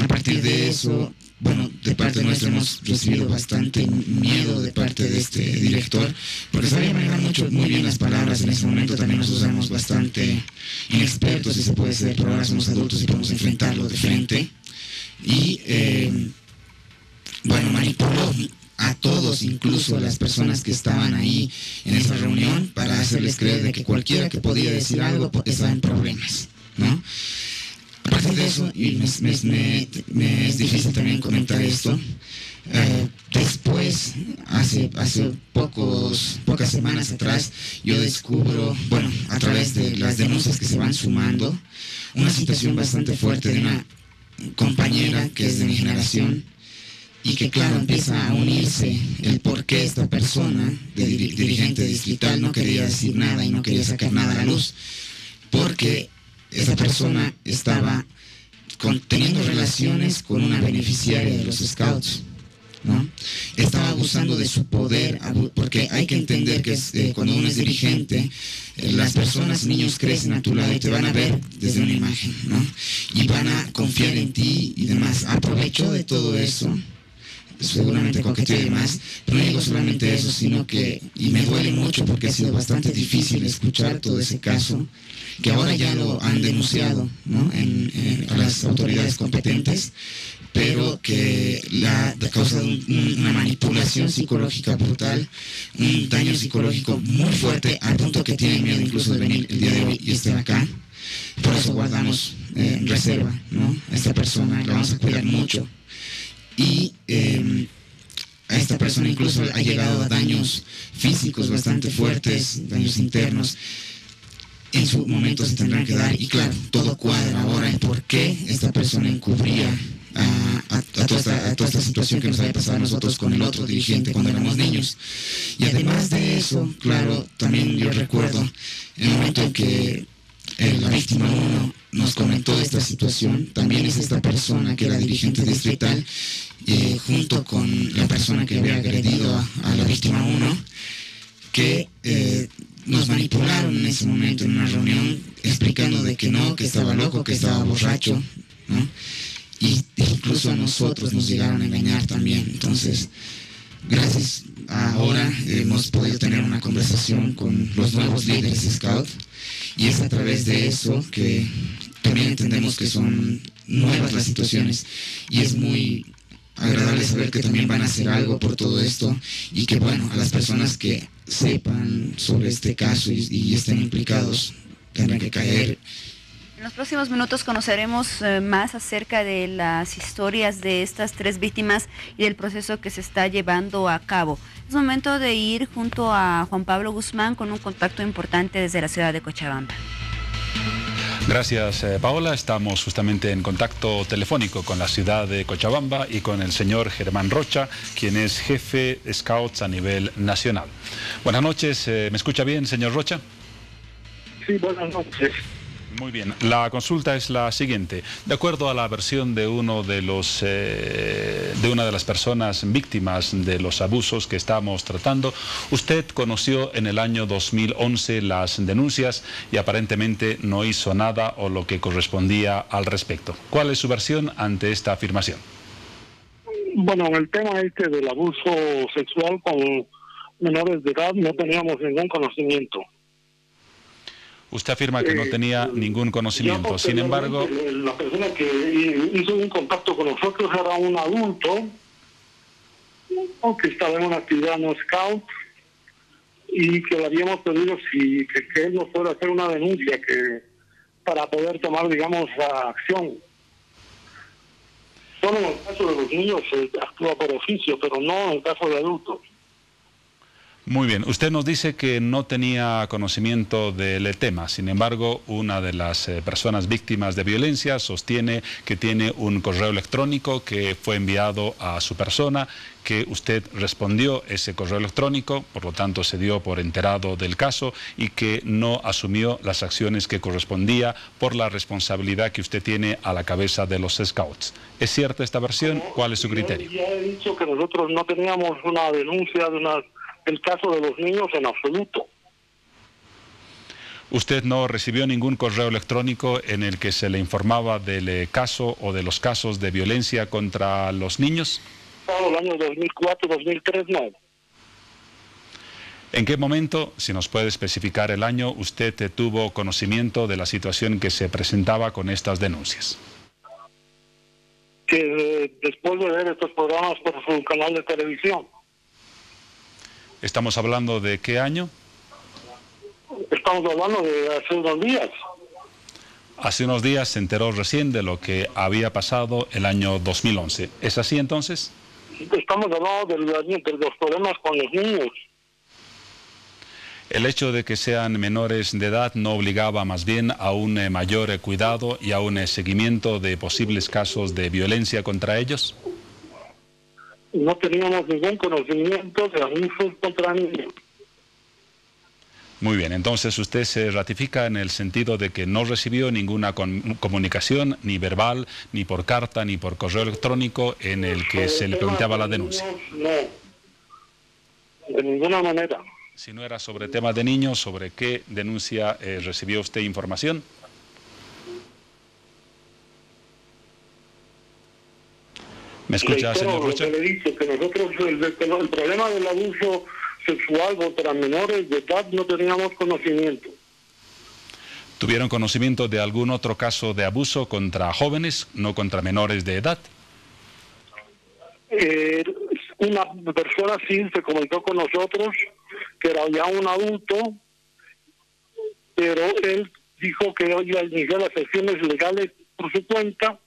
S10: A partir de eso bueno, de parte nuestra hemos recibido bastante miedo de parte de este director, porque sabía manejar muy bien las palabras. En ese momento también nos usamos bastante inexpertos, si se puede ser, pero ahora somos adultos y podemos enfrentarlo de frente. Y, bueno, manipuló a todos, incluso a las personas que estaban ahí en esa reunión, para hacerles creer de que cualquiera que podía decir algo estaba en problemas, ¿no? Aparte de eso, y me es difícil también comentar esto, después, hace pocas semanas atrás, yo descubro, bueno, a través de las denuncias que se van sumando, una situación bastante fuerte de una compañera que es de mi generación, y que claro, empieza a unirse el por qué esta persona, dirigente distrital, no quería decir nada y no quería sacar nada a la luz, porque esa persona estaba teniendo relaciones con una beneficiaria de los scouts, ¿no? Estaba abusando de su poder, porque hay que entender que cuando uno es dirigente, las personas, niños crecen a tu lado y te van a ver desde una imagen, ¿no? Y van a confiar en ti y demás. Aprovechó de todo eso, seguramente coqueteó y demás, pero no digo solamente eso, sino que, y me duele mucho porque ha sido bastante difícil escuchar todo ese caso, que ahora ya lo han denunciado, ¿no? A las autoridades competentes, pero que ha causado una manipulación psicológica brutal, un daño psicológico muy fuerte, al punto que tienen miedo incluso de venir el día de hoy y estar acá. Por eso guardamos reserva, ¿no? A esta persona la vamos a cuidar mucho. Y a esta persona incluso ha llegado a daños físicos bastante fuertes, daños internos. En su momento se tendrán que dar, y claro, todo cuadra ahora en por qué esta persona encubría a toda esta situación que nos había pasado a nosotros con el otro dirigente cuando éramos niños. Y además de eso, claro, también yo recuerdo el momento en que la víctima 1 nos comentó esta situación. También es esta persona que era dirigente distrital, junto con la persona que había agredido a la víctima 1, que nos manipularon en ese momento en una reunión, explicando de que no, que estaba loco, que estaba borracho, ¿no? Y incluso a nosotros nos llegaron a engañar también. Entonces, gracias a ahora hemos podido tener una conversación con los nuevos líderes Scout, y es a través de eso que también entendemos que son nuevas las situaciones, y es muy agradable saber que también van a hacer algo por todo esto, y que bueno, a las personas que sepan sobre este caso y estén implicados tendrán que caer.
S2: En los próximos minutos conoceremos más acerca de las historias de estas 3 víctimas y del proceso que se está llevando a cabo. Es momento de ir junto a Juan Pablo Guzmán con un contacto importante desde la ciudad de Cochabamba.
S1: Gracias, Paola. Estamos justamente en contacto telefónico con la ciudad de Cochabamba y con el señor Germán Rocha, quien es jefe Scouts a nivel nacional. Buenas noches. ¿Me escucha bien, señor Rocha?
S11: Sí, buenas noches.
S1: Muy bien, la consulta es la siguiente. De acuerdo a la versión de una de las personas víctimas de los abusos que estamos tratando, usted conoció en el año 2011 las denuncias y aparentemente no hizo nada o lo que correspondía al respecto. ¿Cuál es su versión ante esta afirmación?
S11: Bueno, en el tema del abuso sexual con menores de edad no teníamos ningún conocimiento.
S1: Usted afirma que no tenía ningún conocimiento, sin embargo...
S11: La persona que hizo un contacto con nosotros era un adulto que estaba en una actividad no scout, y que le habíamos pedido que él nos fuera a hacer una denuncia para poder tomar, digamos, la acción. Solo en el caso de los niños se actúa por oficio, pero no en el caso de adultos.
S1: Muy bien, usted nos dice que no tenía conocimiento del tema, sin embargo, una de las personas víctimas de violencia sostiene que tiene un correo electrónico que fue enviado a su persona, que usted respondió ese correo electrónico, por lo tanto se dio por enterado del caso y que no asumió las acciones que correspondía por la responsabilidad que usted tiene a la cabeza de los Scouts. ¿Es cierta esta versión? ¿Cuál es su criterio?
S11: Ya he dicho que nosotros no teníamos una denuncia del caso de los niños en absoluto.
S1: ¿Usted no recibió ningún correo electrónico en el que se le informaba del caso o de los casos de violencia contra los niños?
S11: Todo el año 2004, 2003, no.
S1: ¿En qué momento, si nos puede especificar el año, usted tuvo conocimiento de la situación que se presentaba con estas denuncias?
S11: Que después de ver estos programas por su canal de televisión.
S1: ¿Estamos hablando de qué año?
S11: Estamos hablando de hace unos días.
S1: Hace unos días se enteró recién de lo que había pasado el año 2011. ¿Es así entonces?
S11: Estamos hablando de los problemas con los niños.
S1: ¿El hecho de que sean menores de edad no obligaba más bien a un mayor cuidado y a un seguimiento de posibles casos de violencia contra ellos?
S11: No teníamos ningún conocimiento de abusos contra niños.
S1: Muy bien, entonces usted se ratifica en el sentido de que no recibió ninguna comunicación, ni verbal, ni por carta, ni por correo electrónico, en el que se le planteaba la denuncia.
S11: No, de ninguna manera.
S1: Si no era sobre temas de niños, ¿sobre qué denuncia recibió usted información? ¿Me escucha, señor Rocha?
S11: Le he dicho que nosotros el problema del abuso sexual contra menores de edad no teníamos conocimiento.
S1: ¿Tuvieron conocimiento de algún otro caso de abuso contra jóvenes, no contra menores de edad?
S11: Una persona sí se comunicó con nosotros, que era ya un adulto, pero él dijo que iba a iniciar las acciones legales por su cuenta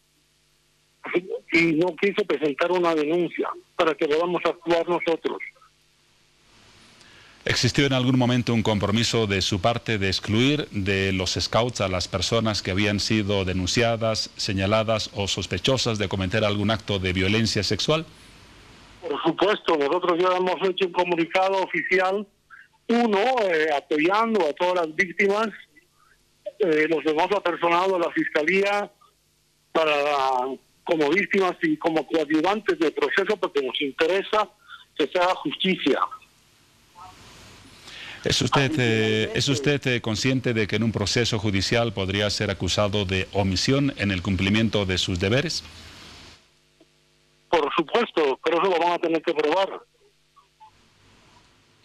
S11: y no quiso presentar una denuncia para que podamos actuar nosotros.
S1: ¿Existió en algún momento un compromiso de su parte de excluir de los scouts a las personas que habían sido denunciadas, señaladas o sospechosas de cometer algún acto de violencia sexual?
S11: Por supuesto, nosotros ya hemos hecho un comunicado oficial, apoyando a todas las víctimas, los hemos apersonado a la Fiscalía como víctimas y como coadyuvantes del proceso, porque nos interesa que se haga justicia.
S1: ¿Es usted consciente de que en un proceso judicial podría ser acusado de omisión en el cumplimiento de sus deberes?
S11: Por supuesto, pero eso lo van a tener que probar.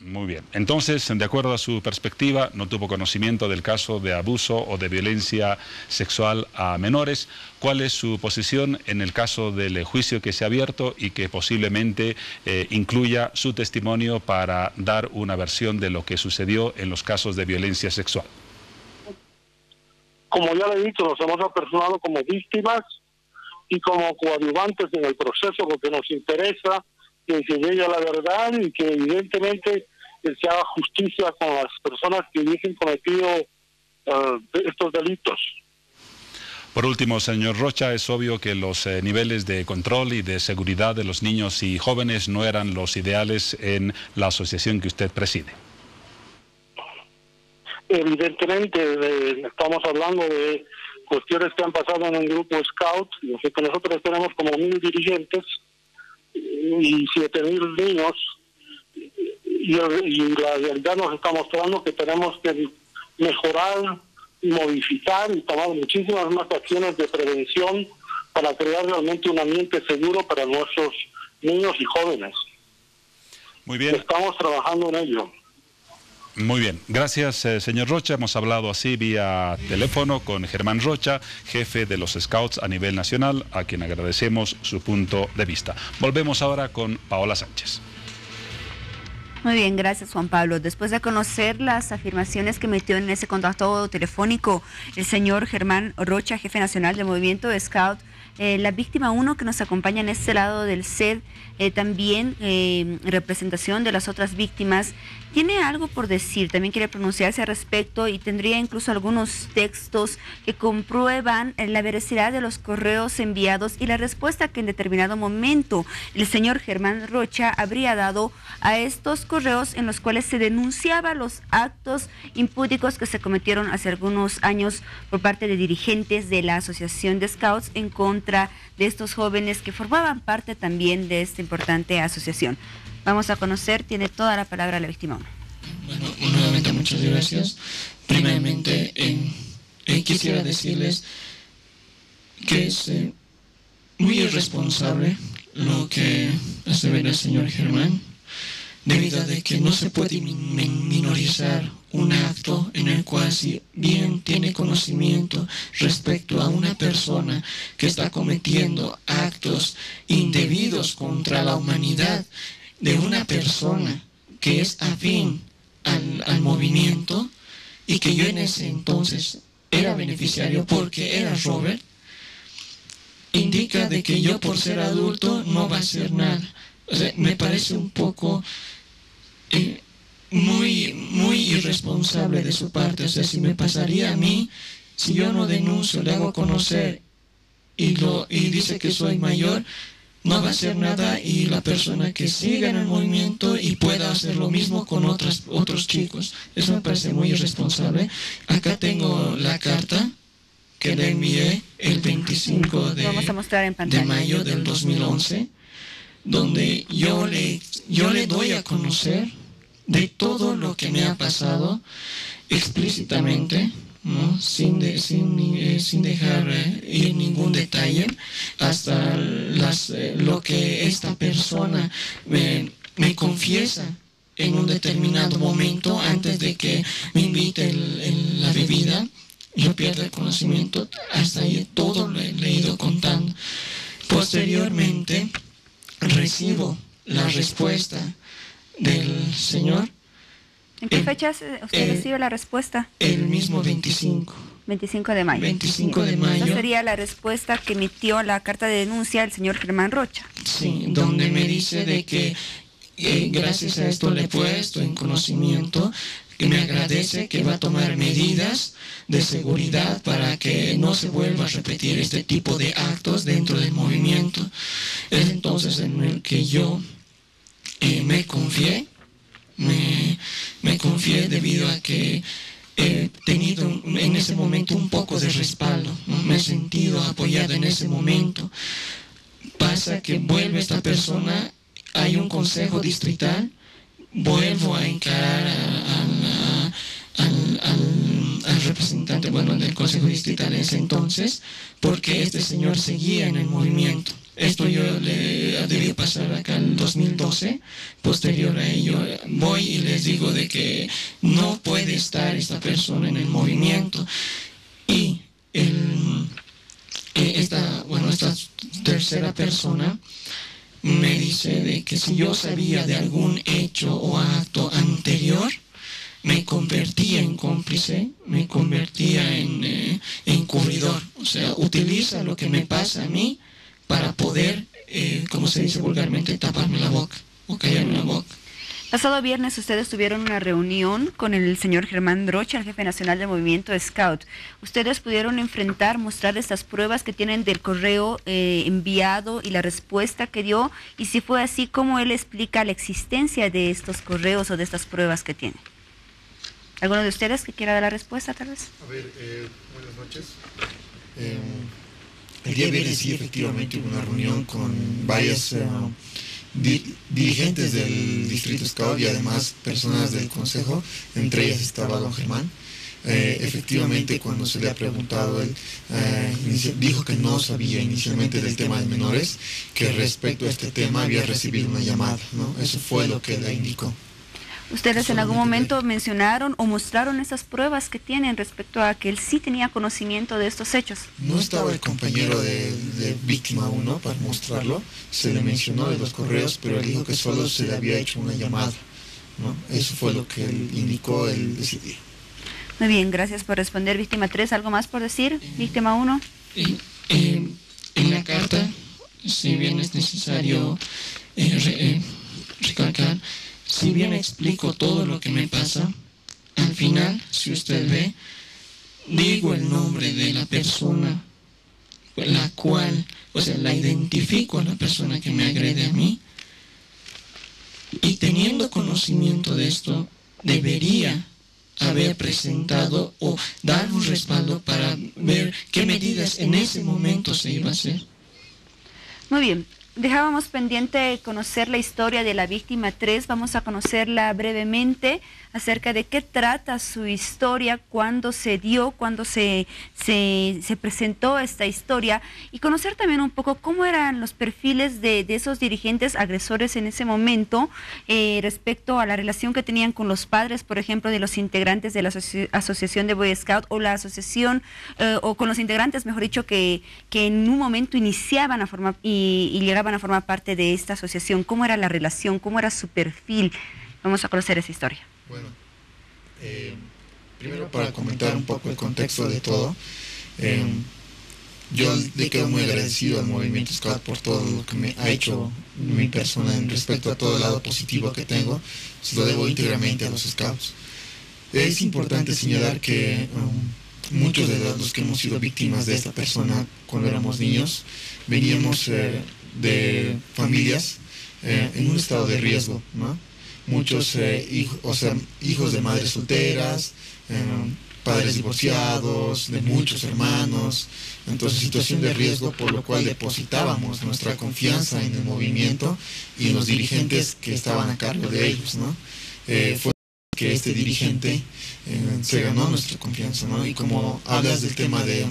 S1: Muy bien. Entonces, de acuerdo a su perspectiva, no tuvo conocimiento del caso de abuso o de violencia sexual a menores. ¿Cuál es su posición en el caso del juicio que se ha abierto y que posiblemente incluya su testimonio para dar una versión de lo que sucedió en los casos de violencia sexual?
S11: Como ya le he dicho, nos hemos apersonado como víctimas y como coadyuvantes en el proceso, porque nos interesa que se llegue a la verdad y que evidentemente se haga justicia con las personas que hubiesen cometido estos delitos.
S1: Por último, señor Rocha, es obvio que los niveles de control y de seguridad de los niños y jóvenes no eran los ideales en la asociación que usted preside.
S11: Evidentemente, estamos hablando de cuestiones que han pasado en un grupo Scout. Nosotros tenemos como 1000 dirigentes y 7000 niños, y la realidad nos está mostrando que tenemos que mejorar, modificar y tomar muchísimas más acciones de prevención para crear realmente un ambiente seguro para nuestros niños y jóvenes.
S1: Muy bien.
S11: Estamos trabajando en ello.
S1: Muy bien, gracias señor Rocha. Hemos hablado así vía teléfono con Germán Rocha, jefe de los Scouts a nivel nacional, a quien agradecemos su punto de vista. Volvemos ahora con Paola Sánchez.
S2: Muy bien, gracias Juan Pablo. Después de conocer las afirmaciones que metió en ese contacto telefónico el señor Germán Rocha, jefe nacional del movimiento Scout, la víctima 1 que nos acompaña en este lado del CED, también representación de las otras víctimas, tiene algo por decir, también quiere pronunciarse al respecto y tendría incluso algunos textos que comprueban la veracidad de los correos enviados y la respuesta que en determinado momento el señor Germán Rocha habría dado a estos correos en los cuales se denunciaba los actos impúdicos que se cometieron hace algunos años por parte de dirigentes de la Asociación de Scouts en contra de estos jóvenes que formaban parte también de esta importante asociación. Vamos a conocer, tiene toda la palabra la víctima 1.
S9: Bueno, una nuevamente muchas gracias. Primeramente, quisiera decirles que es muy irresponsable lo que asevera el señor Germán, debido a que no se puede minorizar un acto en el cual, si bien tiene conocimiento respecto a una persona que está cometiendo actos indebidos contra la humanidad de una persona que es afín al movimiento, y que yo en ese entonces era beneficiario porque era Robert, indica de que yo, por ser adulto, no va a hacer nada. O sea, me parece un poco muy irresponsable de su parte. O sea, si me pasaría a mí, si yo no denuncio, le hago conocer y dice que soy mayor, no va a hacer nada, y la persona que siga en el movimiento y pueda hacer lo mismo con otros chicos. Eso me parece muy irresponsable. Acá tengo la carta que le envié el 25 de mayo del 2011, donde yo le doy a conocer de todo lo que me ha pasado explícitamente, ¿no? sin dejar ir ningún detalle, hasta lo que esta persona me confiesa en un determinado momento antes de que me invite la bebida. Yo pierdo el conocimiento, hasta ahí todo lo he ido contando. Posteriormente recibo la respuesta del señor.
S2: ¿En qué fechas usted recibe la respuesta?
S9: El mismo 25.
S2: 25 de mayo.
S9: 25 de mayo.
S2: Esa sería la respuesta que emitió la carta de denuncia el señor Germán Rocha.
S9: Sí, donde me dice de que gracias a esto le he puesto en conocimiento, que me agradece, que va a tomar medidas de seguridad para que no se vuelva a repetir este tipo de actos dentro del movimiento. Es entonces en el que yo me confié debido a que he tenido en ese momento un poco de respaldo, ¿no? Me he sentido apoyado en ese momento. Pasa que vuelve esta persona, hay un consejo distrital, vuelvo a encarar al representante, del consejo distrital en ese entonces, porque este señor seguía en el movimiento. Esto yo le debía pasar acá en 2012. Posterior a ello voy y les digo de que no puede estar esta persona en el movimiento, y esta tercera persona me dice de que si yo sabía de algún hecho o acto anterior, me convertía en cómplice, me convertía en encubridor. O sea, utiliza lo que me pasa a mí para poder, como se dice vulgarmente, taparme la boca o callarme la boca.
S2: Pasado viernes ustedes tuvieron una reunión con el señor Germán Rocha, el jefe nacional del movimiento Scout. Ustedes pudieron mostrar estas pruebas que tienen del correo enviado y la respuesta que dio, y si fue así, ¿cómo él explica la existencia de estos correos o de estas pruebas que tiene? ¿Alguno de ustedes que quiera dar la respuesta, tal vez?
S12: A ver, buenas noches. El día viernes sí, efectivamente, hubo una reunión con varias dirigentes del Distrito Scout y además personas del Consejo, entre ellas estaba don Germán. Efectivamente, cuando se le ha preguntado, él dijo que no sabía inicialmente del tema de menores, que respecto a este tema había recibido una llamada, ¿no? Eso fue lo que le indicó.
S2: ¿Ustedes en algún momento mencionaron o mostraron esas pruebas que tienen respecto a que él sí tenía conocimiento de estos hechos?
S12: No estaba el compañero de víctima 1 para mostrarlo, se le mencionó de los correos, pero él dijo que solo se le había hecho una llamada, ¿no? Eso fue lo que él indicó ese día.
S2: Muy bien, gracias por responder, víctima 3. ¿Algo más por decir, víctima 1?
S9: En la carta, si bien es necesario recalcar, si bien explico todo lo que me pasa, al final, si usted ve, digo el nombre de la persona, la cual, la identifico a la persona que me agrede a mí, y teniendo conocimiento de esto, debería haber presentado o dar un respaldo para ver qué medidas en ese momento se iba a hacer.
S2: Muy bien. dejábamos pendiente conocer la historia de la víctima 3. Vamos a conocerla brevemente acerca de qué trata su historia, cuándo se dio, cuándo se presentó esta historia, y conocer también un poco cómo eran los perfiles de esos dirigentes agresores en ese momento, respecto a la relación que tenían con los padres, por ejemplo, de los integrantes de la Asociación de Boy Scout, o la asociación, o con los integrantes, mejor dicho, que en un momento iniciaban a formar y llegaban a formar parte de esta asociación. ¿Cómo era la relación? ¿Cómo era su perfil? Vamos a conocer esa historia.
S12: Bueno, primero para comentar un poco el contexto de todo, yo le quedo muy agradecido al movimiento Scout por todo lo que me ha hecho mi persona en respecto a todo el lado positivo que tengo. Se lo debo íntegramente a los Scouts. Es importante señalar que muchos de los que hemos sido víctimas de esta persona cuando éramos niños, veníamos de familias en un estado de riesgo, ¿no? Muchos hijos de madres solteras, padres divorciados, de muchos hermanos, entonces situación de riesgo, por lo cual depositábamos nuestra confianza en el movimiento y en los dirigentes que estaban a cargo de ellos, ¿no? Fue que este dirigente se ganó nuestra confianza, ¿no? Y como hablas del tema de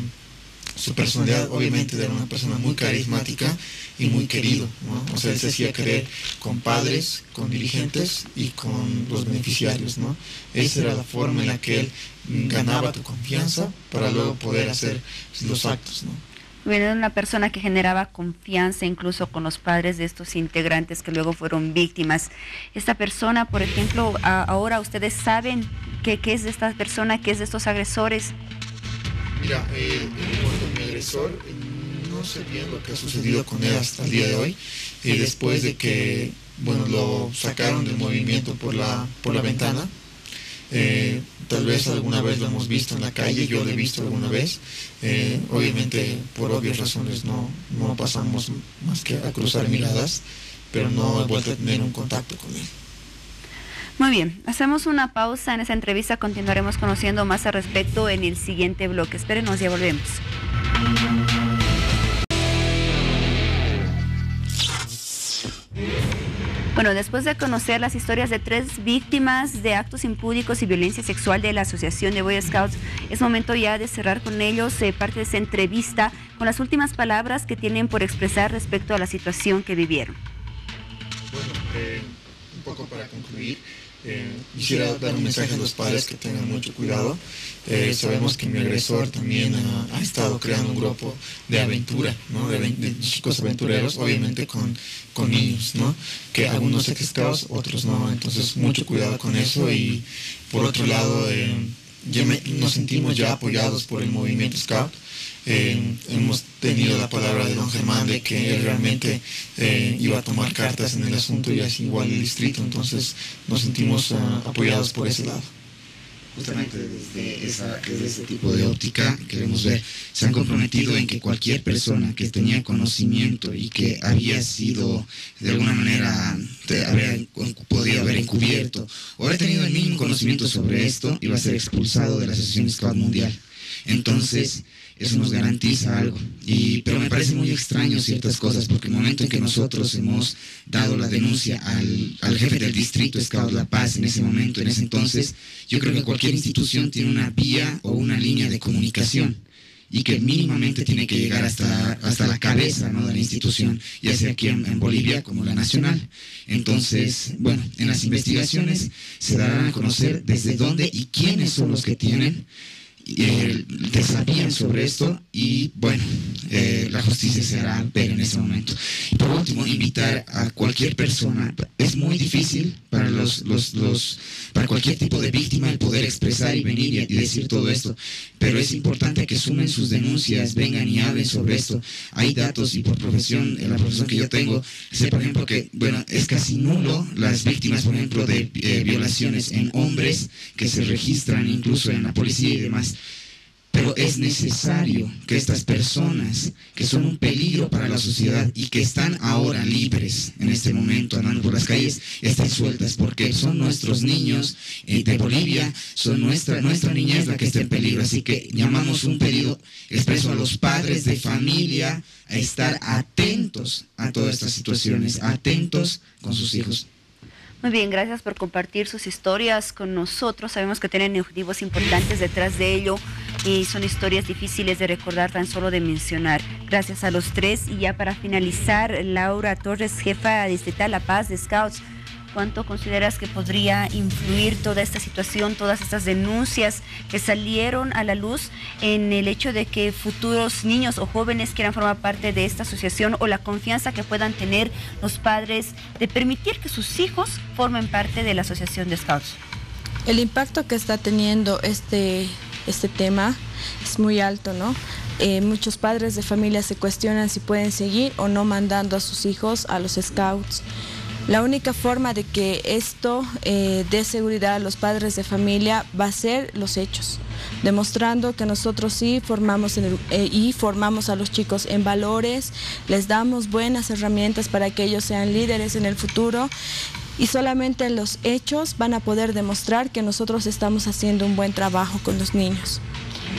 S12: su personalidad, obviamente era una persona muy carismática y muy querido, ¿no? O sea, él se hacía querer con padres, con dirigentes y con los beneficiarios, ¿no? Esa era la forma en la que él ganaba tu confianza para luego poder hacer los actos, ¿no?
S2: Era una persona que generaba confianza incluso con los padres de estos integrantes que luego fueron víctimas. Esta persona, por ejemplo, ahora ustedes saben qué es de esta persona, qué es de estos agresores.
S12: Mira, mi agresor, no sé bien lo que ha sucedido con él hasta el día de hoy, después de que, bueno, lo sacaron del movimiento por la ventana. Tal vez alguna vez lo hemos visto en la calle, yo lo he visto alguna vez, obviamente por obvias razones no pasamos más que a cruzar miradas, pero no he vuelto a tener un contacto con él.
S2: Muy bien, hacemos una pausa en esa entrevista, continuaremos conociendo más al respecto en el siguiente bloque. Espérenos, ya volvemos. Bueno, después de conocer las historias de 3 víctimas de actos impúdicos y violencia sexual de la Asociación de Boy Scouts, es momento ya de cerrar con ellos parte de esta entrevista con las últimas palabras que tienen por expresar respecto a la situación que vivieron.
S12: Bueno, un poco para concluir, quisiera dar un mensaje a los padres que tengan mucho cuidado. Sabemos que mi agresor también ha estado creando un grupo de aventura, ¿no? de chicos aventureros, obviamente con niños, ¿no? Que algunos ex-scouts, otros no, entonces mucho cuidado con eso. Y por otro lado, nos sentimos ya apoyados por el movimiento Scout. Hemos tenido la palabra de don Germán de que él realmente iba a tomar cartas en el asunto, y así igual el distrito, entonces nos sentimos apoyados por ese lado.
S10: Justamente desde ese tipo de óptica queremos ver, se han comprometido en que cualquier persona que tenía conocimiento y que había sido de alguna manera podía haber encubierto o haber tenido el mínimo conocimiento sobre esto, iba a ser expulsado de la Asociación Scout Mundial. Entonces eso nos garantiza algo, pero me parece muy extraño ciertas cosas, porque el momento en que nosotros hemos dado la denuncia al jefe del distrito Scout La Paz en ese momento, en ese entonces, yo creo que cualquier institución tiene una vía o una línea de comunicación y que mínimamente tiene que llegar hasta la cabeza, ¿no?, de la institución, ya sea aquí en Bolivia como la nacional. Entonces, bueno, en las investigaciones se darán a conocer desde dónde y quiénes son los que tienen sabían sobre esto, y bueno, la justicia se hará ver en ese momento. Y por último, invitar a cualquier persona. Es muy difícil para para cualquier tipo de víctima el poder expresar y venir y decir todo esto, pero es importante que sumen sus denuncias, vengan y hablen sobre esto. Hay datos, y por profesión, en la profesión que yo tengo, sé por ejemplo que, bueno, es casi nulo las víctimas, por ejemplo, de violaciones en hombres que se registran incluso en la policía y demás. pero es necesario que estas personas que son un peligro para la sociedad y que están ahora libres en este momento andando por las calles, estén sueltas, porque son nuestros niños de Bolivia, son nuestra niñez la que está en peligro. Así que llamamos un pedido expreso a los padres de familia a estar atentos a todas estas situaciones, atentos con sus hijos.
S2: Muy bien, gracias por compartir sus historias con nosotros. Sabemos que tienen objetivos importantes detrás de ello y son historias difíciles de recordar, tan solo de mencionar. Gracias a los tres. Y ya para finalizar, Laura Torres, jefa distrital La Paz de Scouts, ¿cuánto consideras que podría influir toda esta situación, todas estas denuncias que salieron a la luz en el hecho de que futuros niños o jóvenes quieran formar parte de esta asociación, o la confianza que puedan tener los padres de permitir que sus hijos formen parte de la asociación de Scouts?
S8: El impacto que está teniendo este tema es muy alto, ¿no? Muchos padres de familia se cuestionan si pueden seguir o no mandando a sus hijos a los Scouts. La única forma de que esto dé seguridad a los padres de familia va a ser los hechos, demostrando que nosotros sí formamos a los chicos en valores, les damos buenas herramientas para que ellos sean líderes en el futuro, y solamente los hechos van a poder demostrar que nosotros estamos haciendo un buen trabajo con los niños.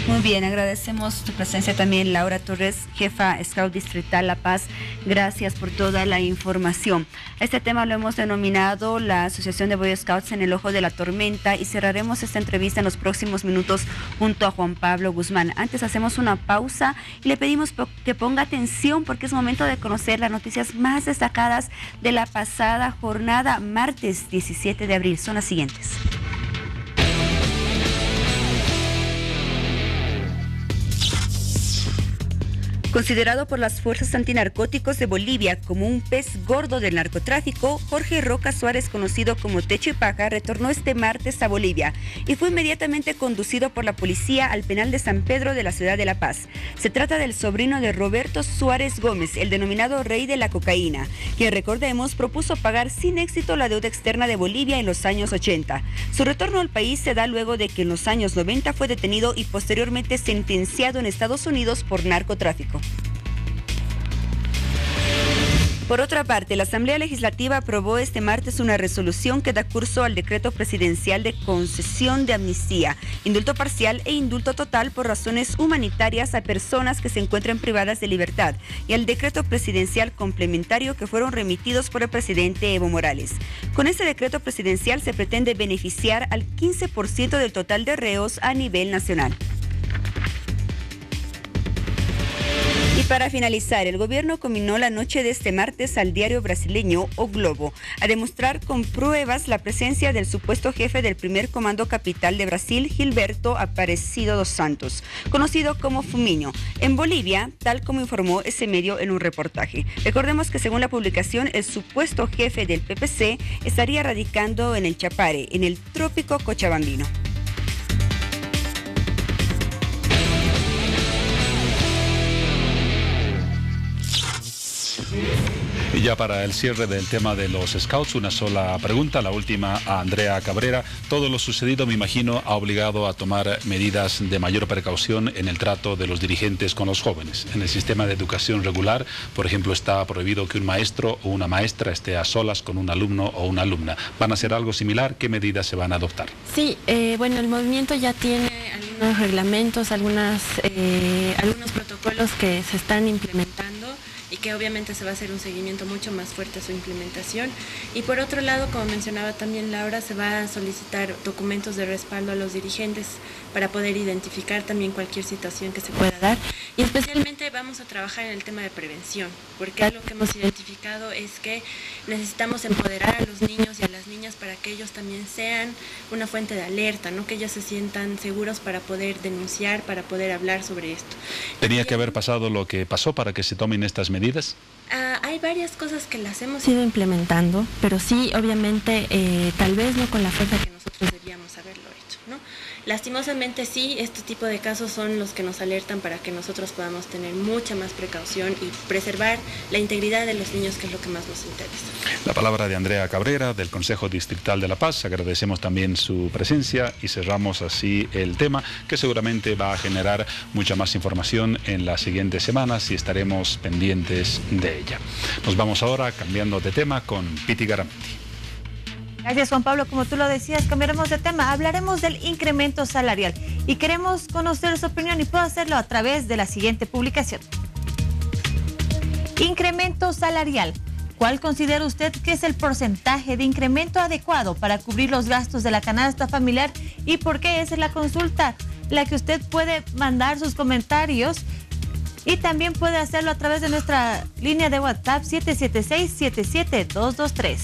S2: Muy bien, agradecemos tu presencia también, Laura Torres, jefa Scout Distrital La Paz. Gracias por toda la información. Este tema lo hemos denominado la Asociación de Boy Scouts en el Ojo de la Tormenta, y cerraremos esta entrevista en los próximos minutos junto a Juan Pablo Guzmán. Antes hacemos una pausa y le pedimos que ponga atención, porque es momento de conocer las noticias más destacadas de la pasada jornada, martes 17 de abril. Son las siguientes. Considerado por las fuerzas antinarcóticos de Bolivia como un pez gordo del narcotráfico, Jorge Roca Suárez, conocido como Techo y Paja, retornó este martes a Bolivia y fue inmediatamente conducido por la policía al penal de San Pedro de la ciudad de La Paz. Se trata del sobrino de Roberto Suárez Gómez, el denominado rey de la cocaína, quien, recordemos, propuso pagar sin éxito la deuda externa de Bolivia en los años 80. Su retorno al país se da luego de que en los años 90 fue detenido y posteriormente sentenciado en Estados Unidos por narcotráfico. Por otra parte, la Asamblea Legislativa aprobó este martes una resolución que da curso al decreto presidencial de concesión de amnistía, indulto parcial e indulto total por razones humanitarias a personas que se encuentran privadas de libertad, y al decreto presidencial complementario que fueron remitidos por el presidente Evo Morales. Con este decreto presidencial se pretende beneficiar al 15% del total de reos a nivel nacional. Y para finalizar, el gobierno combinó la noche de este martes al diario brasileño O Globo a demostrar con pruebas la presencia del supuesto jefe del primer comando capital de Brasil, Gilberto Aparecido dos Santos, conocido como Fumiño, en Bolivia, tal como informó ese medio en un reportaje. Recordemos que según la publicación, el supuesto jefe del PPC estaría radicando en el Chapare, en el trópico cochabambino.
S1: Y ya para el cierre del tema de los Scouts, una sola pregunta, la última a Andrea Cabrera. Todo lo sucedido, me imagino, ha obligado a tomar medidas de mayor precaución en el trato de los dirigentes con los jóvenes. En el sistema de educación regular, por ejemplo, está prohibido que un maestro o una maestra esté a solas con un alumno o una alumna. ¿Van a hacer algo similar? ¿Qué medidas se van a adoptar?
S7: Sí, bueno, el movimiento ya tiene algunos reglamentos, algunos protocolos que se están implementando, y que obviamente se va a hacer un seguimiento mucho más fuerte a su implementación. Y por otro lado, como mencionaba también Laura, se va a solicitar documentos de respaldo a los dirigentes para poder identificar también cualquier situación que se pueda dar. Y especialmente vamos a trabajar en el tema de prevención, porque algo que hemos identificado es que necesitamos empoderar a los niños y a las niñas para que ellos también sean una fuente de alerta, ¿no? Que ellos se sientan seguros para poder denunciar, para poder hablar sobre esto.
S1: ¿Tenía que haber pasado lo que pasó para que se tomen estas medidas?
S7: Hay varias cosas que las hemos ido implementando, pero sí, obviamente, tal vez no con la fuerza que nosotros debíamos haberlo hecho. ¿no? Lastimosamente sí, este tipo de casos son los que nos alertan para que nosotros podamos tener mucha más precaución y preservar la integridad de los niños, que es lo que más nos interesa.
S1: La palabra de Andrea Cabrera, del Consejo Distrital de La Paz. Agradecemos también su presencia y cerramos así el tema, que seguramente va a generar mucha más información en las siguientes semanas y estaremos pendientes de ella. Nos vamos ahora cambiando de tema con Piti Garamiti.
S3: Gracias, Juan Pablo. Como tú lo decías, cambiaremos de tema. Hablaremos del incremento salarial y queremos conocer su opinión y puedo hacerlo a través de la siguiente publicación. Incremento salarial. ¿Cuál considera usted que es el porcentaje de incremento adecuado para cubrir los gastos de la canasta familiar y por qué? Esa es la consulta, la que usted puede mandar sus comentarios y también puede hacerlo a través de nuestra línea de WhatsApp 776-77223.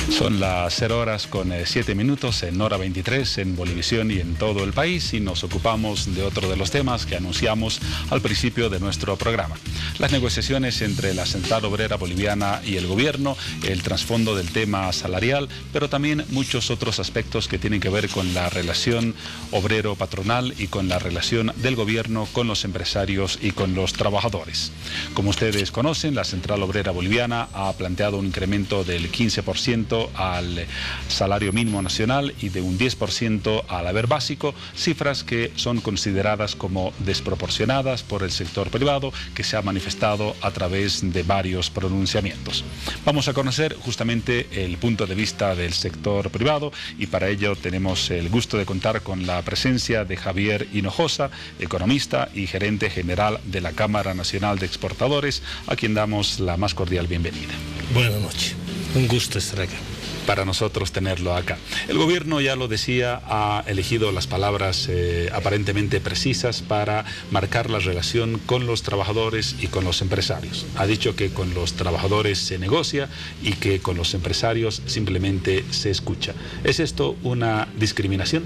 S1: Son las 0:07 en Hora 23 en Bolivisión y en todo el país, y nos ocupamos de otro de los temas que anunciamos al principio de nuestro programa. Las negociaciones entre la Central Obrera Boliviana y el gobierno, el trasfondo del tema salarial, pero también muchos otros aspectos que tienen que ver con la relación obrero-patronal y con la relación del gobierno con los empresarios y con los trabajadores. Como ustedes conocen, la Central Obrera Boliviana ha planteado un incremento del 15% al salario mínimo nacional y de un 10% al haber básico, cifras que son consideradas como desproporcionadas por el sector privado, que se ha manifestado a través de varios pronunciamientos. Vamos a conocer justamente el punto de vista del sector privado y para ello tenemos el gusto de contar con la presencia de Javier Hinojosa, economista y gerente general de la Cámara Nacional de Exportadores, a quien damos la más cordial bienvenida.
S13: Buenas noches, un gusto estar acá.
S1: Para nosotros tenerlo acá. El gobierno, ya lo decía, ha elegido las palabras aparentemente precisas para marcar la relación con los trabajadores y con los empresarios. Ha dicho que con los trabajadores se negocia y que con los empresarios simplemente se escucha. ¿Es esto una discriminación?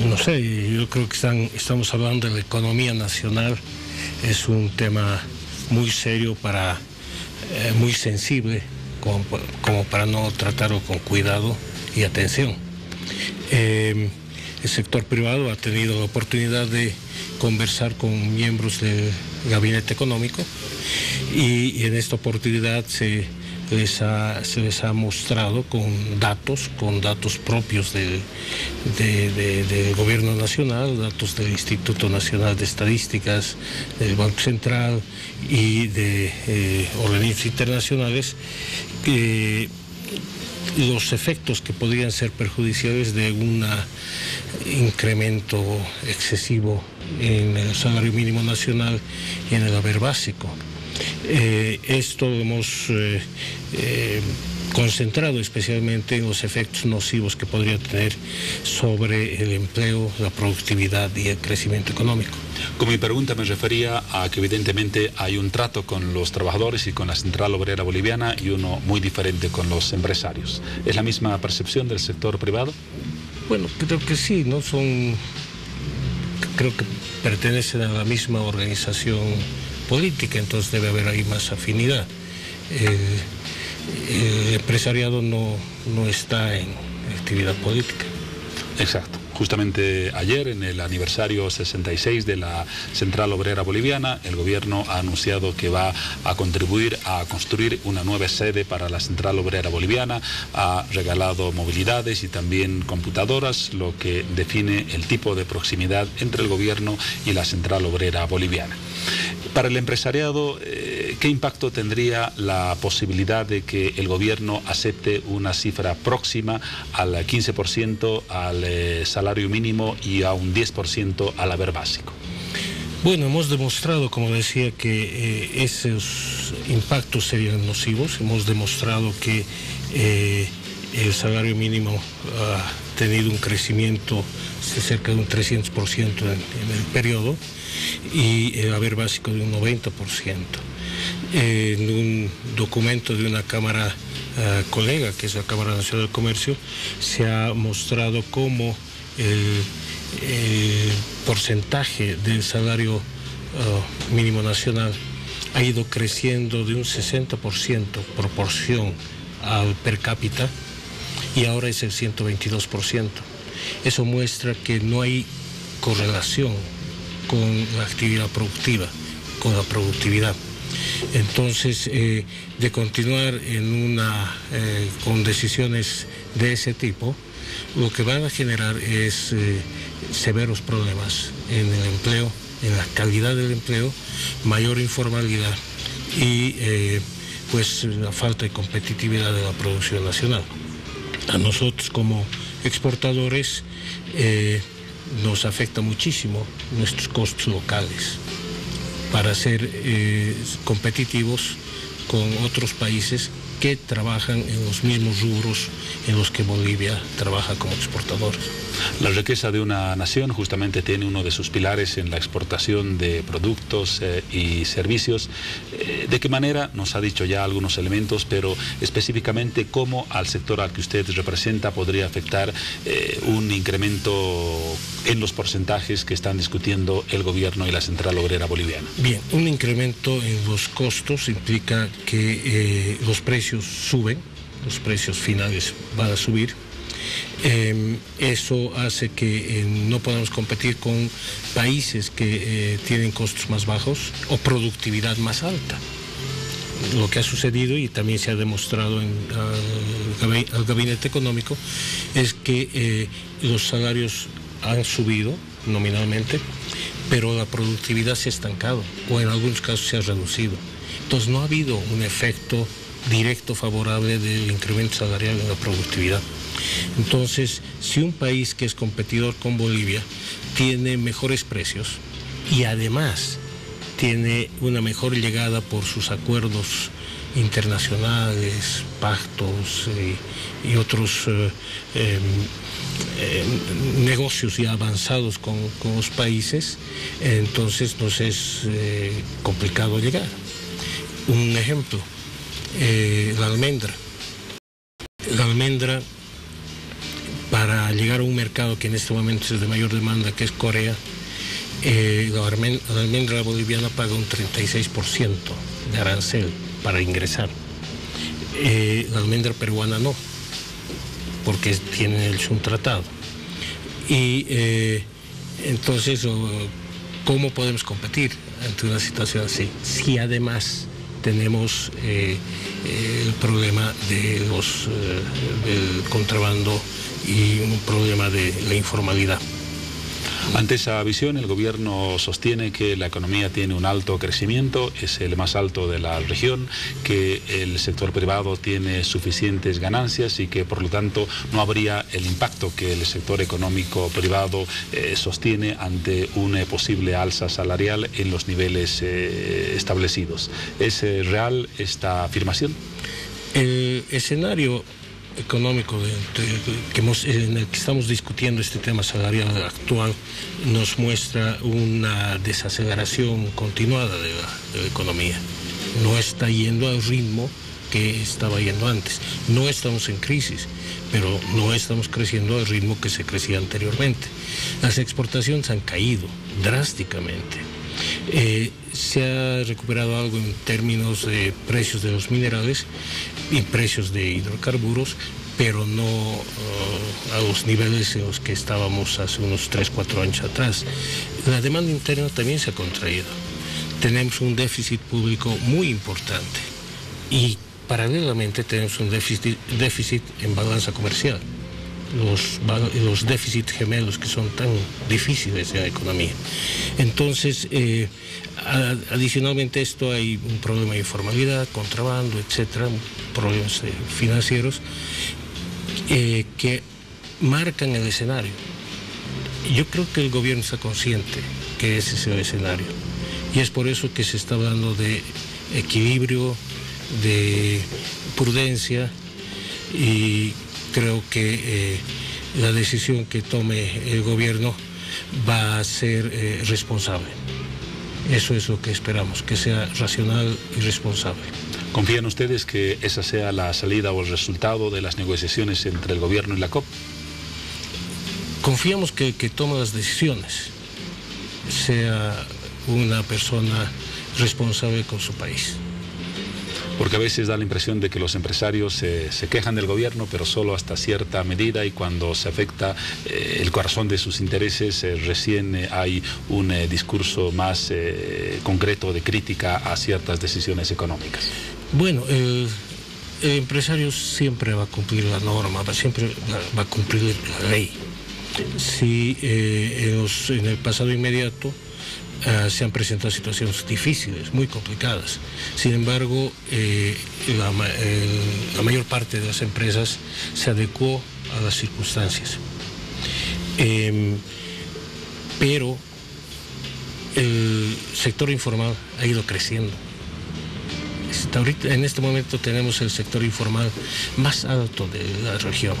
S13: No sé, yo creo que estamos hablando de la economía nacional. Es un tema muy serio, muy sensible, como para no tratarlo con cuidado y atención. El sector privado ha tenido la oportunidad de conversar con miembros del gabinete económico y en esta oportunidad se les ha mostrado con datos propios del gobierno nacional, datos del Instituto Nacional de Estadísticas, del Banco Central y de organismos internacionales, los efectos que podrían ser perjudiciales de un incremento excesivo en el salario mínimo nacional y en el haber básico. Esto hemos concentrado especialmente en los efectos nocivos que podría tener sobre el empleo, la productividad y el crecimiento económico.
S1: Con mi pregunta me refería a que evidentemente hay un trato con los trabajadores y con la Central Obrera Boliviana y uno muy diferente con los empresarios. ¿Es la misma percepción del sector privado?
S13: Bueno, creo que sí, ¿no? Creo que pertenecen a la misma organización política, entonces debe haber ahí más afinidad. El empresariado no está en actividad política.
S1: Exacto. Justamente ayer, en el aniversario 66 de la Central Obrera Boliviana, el gobierno ha anunciado que va a contribuir a construir una nueva sede para la Central Obrera Boliviana, ha regalado movilidades y también computadoras, lo que define el tipo de proximidad entre el gobierno y la Central Obrera Boliviana. Para el empresariado, ¿qué impacto tendría la posibilidad de que el gobierno acepte una cifra próxima al 15% al salario mínimo y a un 10% al haber básico?
S13: Bueno, hemos demostrado, como decía, que esos impactos serían nocivos. Hemos demostrado que el salario mínimo ha tenido un crecimiento de cerca de un 300% en el periodo y el haber básico de un 90%. En un documento de una cámara colega, que es la Cámara Nacional del Comercio, se ha mostrado cómo el porcentaje del salario mínimo nacional ha ido creciendo de un 60% proporción al per cápita y ahora es el 122%. Eso muestra que no hay correlación con la actividad productiva, con la productividad. Entonces, de continuar con decisiones de ese tipo, lo que van a generar es severos problemas en el empleo, en la calidad del empleo, mayor informalidad y pues la falta de competitividad de la producción nacional. A nosotros como exportadores nos afecta muchísimo nuestros costos locales para ser competitivos con otros países que trabajan en los mismos rubros en los que Bolivia trabaja como exportador.
S1: La riqueza de una nación justamente tiene uno de sus pilares en la exportación de productos y servicios. ¿De qué manera? Nos ha dicho ya algunos elementos, pero específicamente cómo al sector al que usted representa podría afectar un incremento en los porcentajes que están discutiendo el gobierno y la Central Obrera Boliviana.
S13: Bien, un incremento en los costos implica que los precios suben, los precios finales van a subir. Eso hace que no podamos competir con países que tienen costos más bajos o productividad más alta. Lo que ha sucedido y también se ha demostrado al gabinete económico es que los salarios han subido nominalmente, pero la productividad se ha estancado o en algunos casos se ha reducido. Entonces no ha habido un efecto directo favorable del incremento salarial en la productividad. Entonces, si un país que es competidor con Bolivia tiene mejores precios y además tiene una mejor llegada por sus acuerdos internacionales, pactos y otros negocios ya avanzados con los países, entonces nos es complicado llegar. Un ejemplo, la almendra. La almendra, para llegar a un mercado que en este momento es de mayor demanda, que es Corea, la almendra boliviana paga un 36% de arancel para ingresar. La almendra peruana no, porque tiene un tratado. Y entonces, ¿cómo podemos competir ante una situación así? Si además tenemos el problema del contrabando y un problema de la informalidad.
S1: Ante esa visión, el gobierno sostiene que la economía tiene un alto crecimiento, es el más alto de la región, que el sector privado tiene suficientes ganancias y que por lo tanto no habría el impacto que el sector económico privado sostiene ante una posible alza salarial en los niveles establecidos. ¿Es real esta afirmación?
S13: El escenario económico en el que estamos discutiendo este tema salarial actual nos muestra una desaceleración continuada de la economía. No está yendo al ritmo que estaba yendo antes. No estamos en crisis, pero no estamos creciendo al ritmo que se crecía anteriormente. Las exportaciones han caído drásticamente. Se ha recuperado algo en términos de precios de los minerales y precios de hidrocarburos, pero no a los niveles en los que estábamos hace unos 3-4 años atrás. La demanda interna también se ha contraído. Tenemos un déficit público muy importante y paralelamente tenemos un déficit en balanza comercial. Los déficits gemelos que son tan difíciles en la economía. Entonces, adicionalmente a esto hay un problema de informalidad, contrabando, etcétera, problemas financieros que marcan el escenario. Yo creo que el gobierno está consciente que ese es el escenario y es por eso que se está hablando de equilibrio, de prudencia y creo que la decisión que tome el gobierno va a ser responsable. Eso es lo que esperamos, que sea racional y responsable.
S1: ¿Confían ustedes que esa sea la salida o el resultado de las negociaciones entre el gobierno y la COP?
S13: Confiamos que tome las decisiones sea una persona responsable con su país.
S1: Porque a veces da la impresión de que los empresarios se quejan del gobierno, pero solo hasta cierta medida, y cuando se afecta el corazón de sus intereses, recién hay un discurso más concreto de crítica a ciertas decisiones económicas.
S13: Bueno, el empresario siempre va a cumplir la norma, siempre va a cumplir la ley. Si en el pasado inmediato se han presentado situaciones difíciles, muy complicadas. Sin embargo, la mayor parte de las empresas se adecuó a las circunstancias. Pero el sector informal ha ido creciendo. En este momento tenemos el sector informal más alto de la región,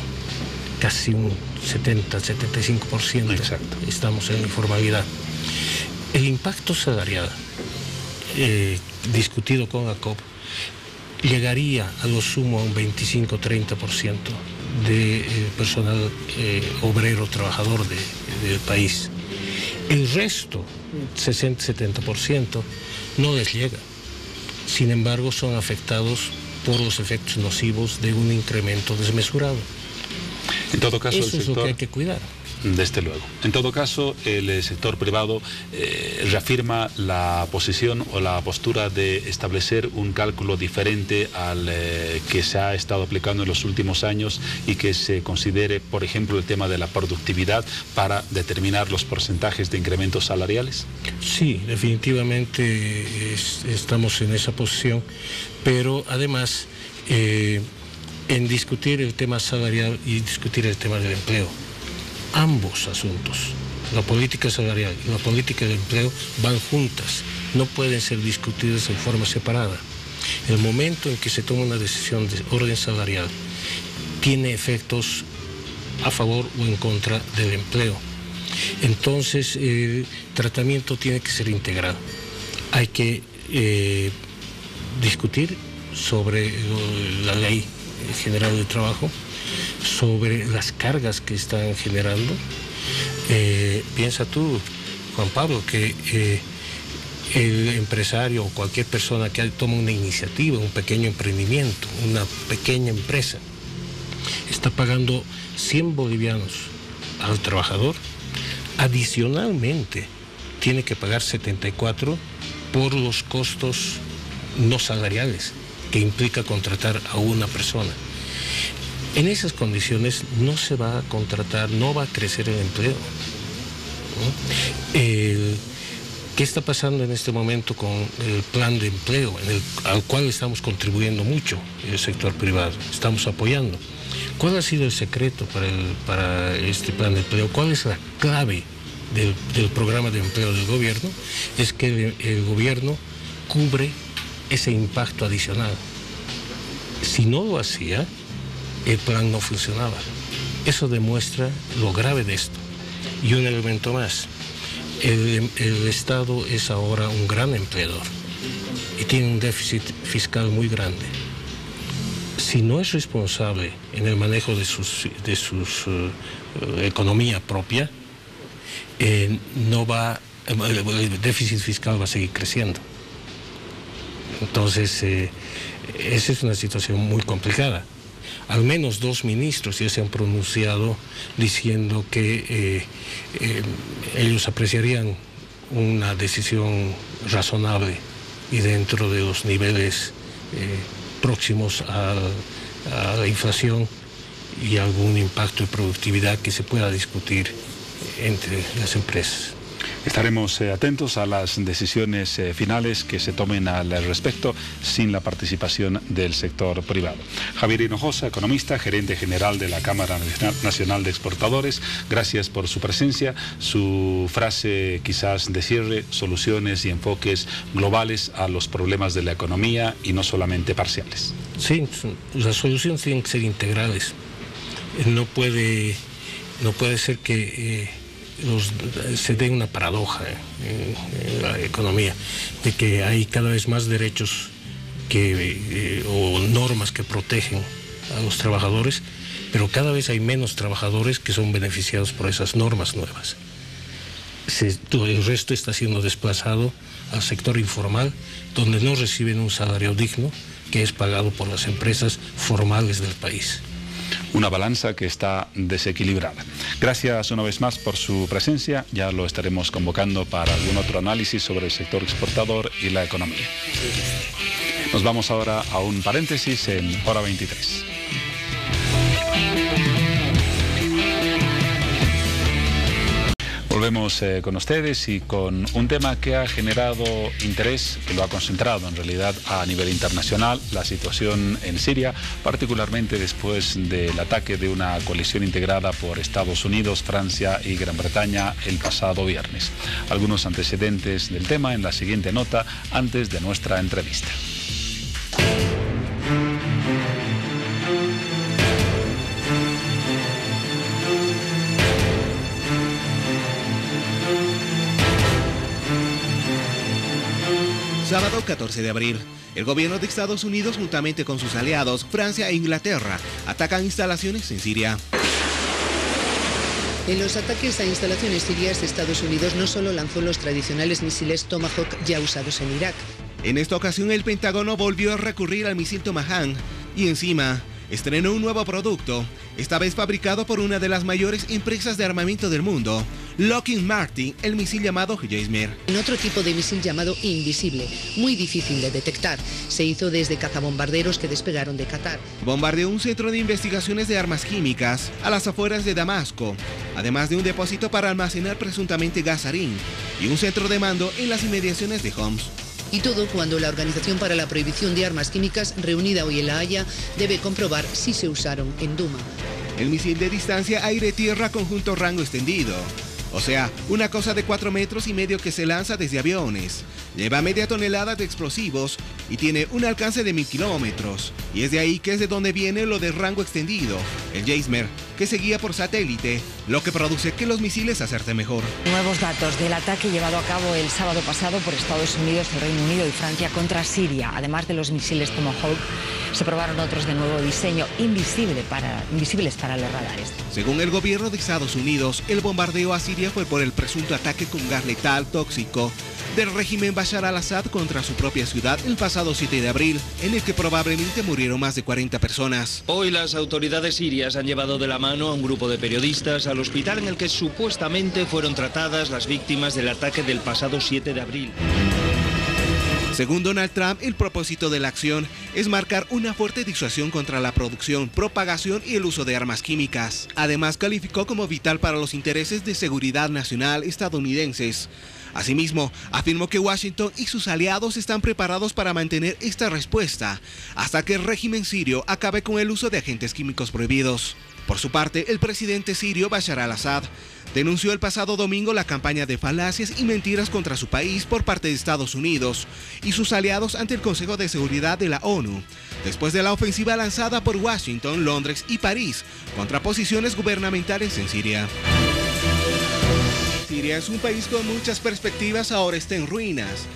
S13: casi un 70-75%.
S1: Exacto.
S13: Estamos en informalidad. El impacto salarial discutido con la COP llegaría a lo sumo a un 25-30% de personal obrero trabajador del país. El resto, 60-70%, no les llega. Sin embargo, son afectados por los efectos nocivos de un incremento desmesurado.
S1: En todo caso,
S13: eso es lo que hay que cuidar.
S1: Desde luego. En todo caso, el sector privado reafirma la posición o la postura de establecer un cálculo diferente al que se ha estado aplicando en los últimos años, y que se considere, por ejemplo, el tema de la productividad para determinar los porcentajes de incrementos salariales.
S13: Sí, definitivamente estamos en esa posición, pero además en discutir el tema salarial y discutir el tema del empleo. Ambos asuntos, la política salarial y la política de empleo, van juntas, no pueden ser discutidas de forma separada. El momento en que se toma una decisión de orden salarial tiene efectos a favor o en contra del empleo. Entonces, el tratamiento tiene que ser integral. Hay que discutir sobre la ley general del trabajo, sobre las cargas que están generando. Piensa tú, Juan Pablo, que el empresario o cualquier persona que toma una iniciativa, un pequeño emprendimiento, una pequeña empresa, está pagando 100 bolivianos al trabajador. Adicionalmente, tiene que pagar 74 por los costos no salariales que implica contratar a una persona. En esas condiciones no se va a contratar, no va a crecer el empleo, ¿no? ¿Qué está pasando en este momento con el plan de empleo, al cual estamos contribuyendo mucho el sector privado? Estamos apoyando. ¿Cuál ha sido el secreto para este plan de empleo? ¿Cuál es la clave del programa de empleo del gobierno? Es que el gobierno cubre ese impacto adicional. Si no lo hacía, el plan no funcionaba. Eso demuestra lo grave de esto. Y un elemento más, el Estado es ahora un gran empleador y tiene un déficit fiscal muy grande. Si no es responsable en el manejo de su economía propia, el déficit fiscal va a seguir creciendo. Entonces, esa es una situación muy complicada. Al menos 2 ministros ya se han pronunciado diciendo que ellos apreciarían una decisión razonable y dentro de los niveles próximos a la inflación y algún impacto de productividad que se pueda discutir entre las empresas.
S1: Estaremos atentos a las decisiones finales que se tomen al respecto sin la participación del sector privado. Javier Hinojosa, economista, gerente general de la Cámara Nacional de Exportadores, gracias por su presencia. Su frase quizás de cierre: soluciones y enfoques globales a los problemas de la economía y no solamente parciales.
S13: Sí, las soluciones tienen que ser integrales. No puede ser que se dé una paradoja en la economía, de que hay cada vez más derechos o normas que protegen a los trabajadores, pero cada vez hay menos trabajadores que son beneficiados por esas normas nuevas. El resto está siendo desplazado al sector informal, donde no reciben un salario digno que es pagado por las empresas formales del país.
S1: Una balanza que está desequilibrada. Gracias una vez más por su presencia. Ya lo estaremos convocando para algún otro análisis sobre el sector exportador y la economía. Nos vamos ahora a un paréntesis en Hora 23. Volvemos con ustedes y con un tema que ha generado interés, que lo ha concentrado en realidad a nivel internacional, la situación en Siria, particularmente después del ataque de una coalición integrada por Estados Unidos, Francia y Gran Bretaña el pasado viernes. Algunos antecedentes del tema en la siguiente nota antes de nuestra entrevista.
S14: Sábado 14 de abril, el gobierno de Estados Unidos, juntamente con sus aliados, Francia e Inglaterra, atacan instalaciones en Siria.
S15: En los ataques a instalaciones sirias, Estados Unidos no solo lanzó los tradicionales misiles Tomahawk ya usados en Irak.
S14: En esta ocasión, el Pentágono volvió a recurrir al misil Tomahawk y encima estrenó un nuevo producto, esta vez fabricado por una de las mayores empresas de armamento del mundo, Lockheed Martin, el misil llamado Jaemer.
S15: En otro tipo de misil llamado invisible, muy difícil de detectar, se hizo desde cazabombarderos que despegaron de Qatar.
S14: Bombardeó un centro de investigaciones de armas químicas a las afueras de Damasco, además de un depósito para almacenar presuntamente gas sarín y un centro de mando en las inmediaciones de Homs.
S15: Y todo cuando la Organización para la Prohibición de Armas Químicas, reunida hoy en La Haya, debe comprobar si se usaron en Duma.
S14: El misil de distancia aire-tierra conjunto rango extendido, o sea, una cosa de 4,5 metros que se lanza desde aviones. Lleva media tonelada de explosivos y tiene un alcance de 1000 kilómetros. Y es de ahí que es de donde viene lo de rango extendido, el Jaemer, que se guía por satélite, lo que produce que los misiles acierten mejor.
S16: Nuevos datos del ataque llevado a cabo el sábado pasado por Estados Unidos, el Reino Unido y Francia contra Siria. Además de los misiles Tomahawk, se probaron otros de nuevo diseño, invisibles para los radares.
S14: Según el gobierno de Estados Unidos, el bombardeo a Siria fue por el presunto ataque con gas letal tóxico del régimen Bashar al-Assad contra su propia ciudad el pasado 7 de abril, en el que probablemente murieron más de 40 personas.
S17: Hoy las autoridades sirias han llevado de la mano a un grupo de periodistas al hospital en el que supuestamente fueron tratadas las víctimas del ataque del pasado 7 de abril.
S14: Según Donald Trump, el propósito de la acción es marcar una fuerte disuasión contra la producción, propagación y el uso de armas químicas. Además, calificó como vital para los intereses de seguridad nacional estadounidenses. Asimismo, afirmó que Washington y sus aliados están preparados para mantener esta respuesta hasta que el régimen sirio acabe con el uso de agentes químicos prohibidos. Por su parte, el presidente sirio Bashar al-Assad denunció el pasado domingo la campaña de falacias y mentiras contra su país por parte de Estados Unidos y sus aliados ante el Consejo de Seguridad de la ONU, después de la ofensiva lanzada por Washington, Londres y París contra posiciones gubernamentales en Siria. Siria es un país con muchas perspectivas, ahora está en ruinas.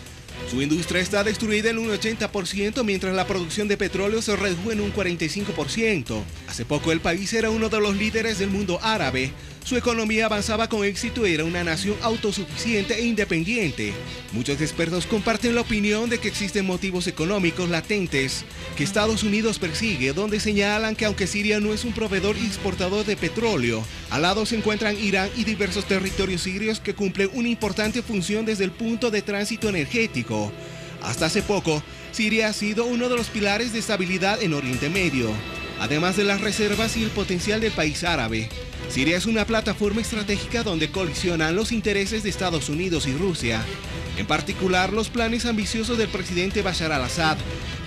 S14: Su industria está destruida en un 80%, mientras la producción de petróleo se redujo en un 45%. Hace poco el país era uno de los líderes del mundo árabe. Su economía avanzaba con éxito y era una nación autosuficiente e independiente. Muchos expertos comparten la opinión de que existen motivos económicos latentes que Estados Unidos persigue, donde señalan que aunque Siria no es un proveedor y exportador de petróleo, al lado se encuentran Irán y diversos territorios sirios que cumplen una importante función desde el punto de tránsito energético. Hasta hace poco, Siria ha sido uno de los pilares de estabilidad en Oriente Medio, además de las reservas y el potencial del país árabe. Siria es una plataforma estratégica donde colisionan los intereses de Estados Unidos y Rusia, en particular los planes ambiciosos del presidente Bashar al-Assad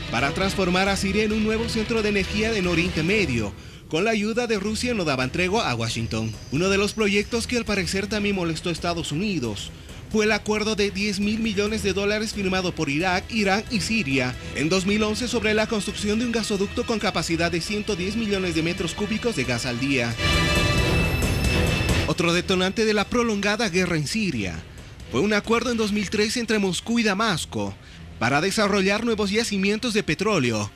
S14: para transformar a Siria en un nuevo centro de energía en Oriente Medio. Con la ayuda de Rusia no daban tregua a Washington. Uno de los proyectos que al parecer también molestó a Estados Unidos fue el acuerdo de $10.000 millones firmado por Irak, Irán y Siria en 2011 sobre la construcción de un gasoducto con capacidad de 110 millones de metros cúbicos de gas al día. Otro detonante de la prolongada guerra en Siria fue un acuerdo en 2003 entre Moscú y Damasco para desarrollar nuevos yacimientos de petróleo,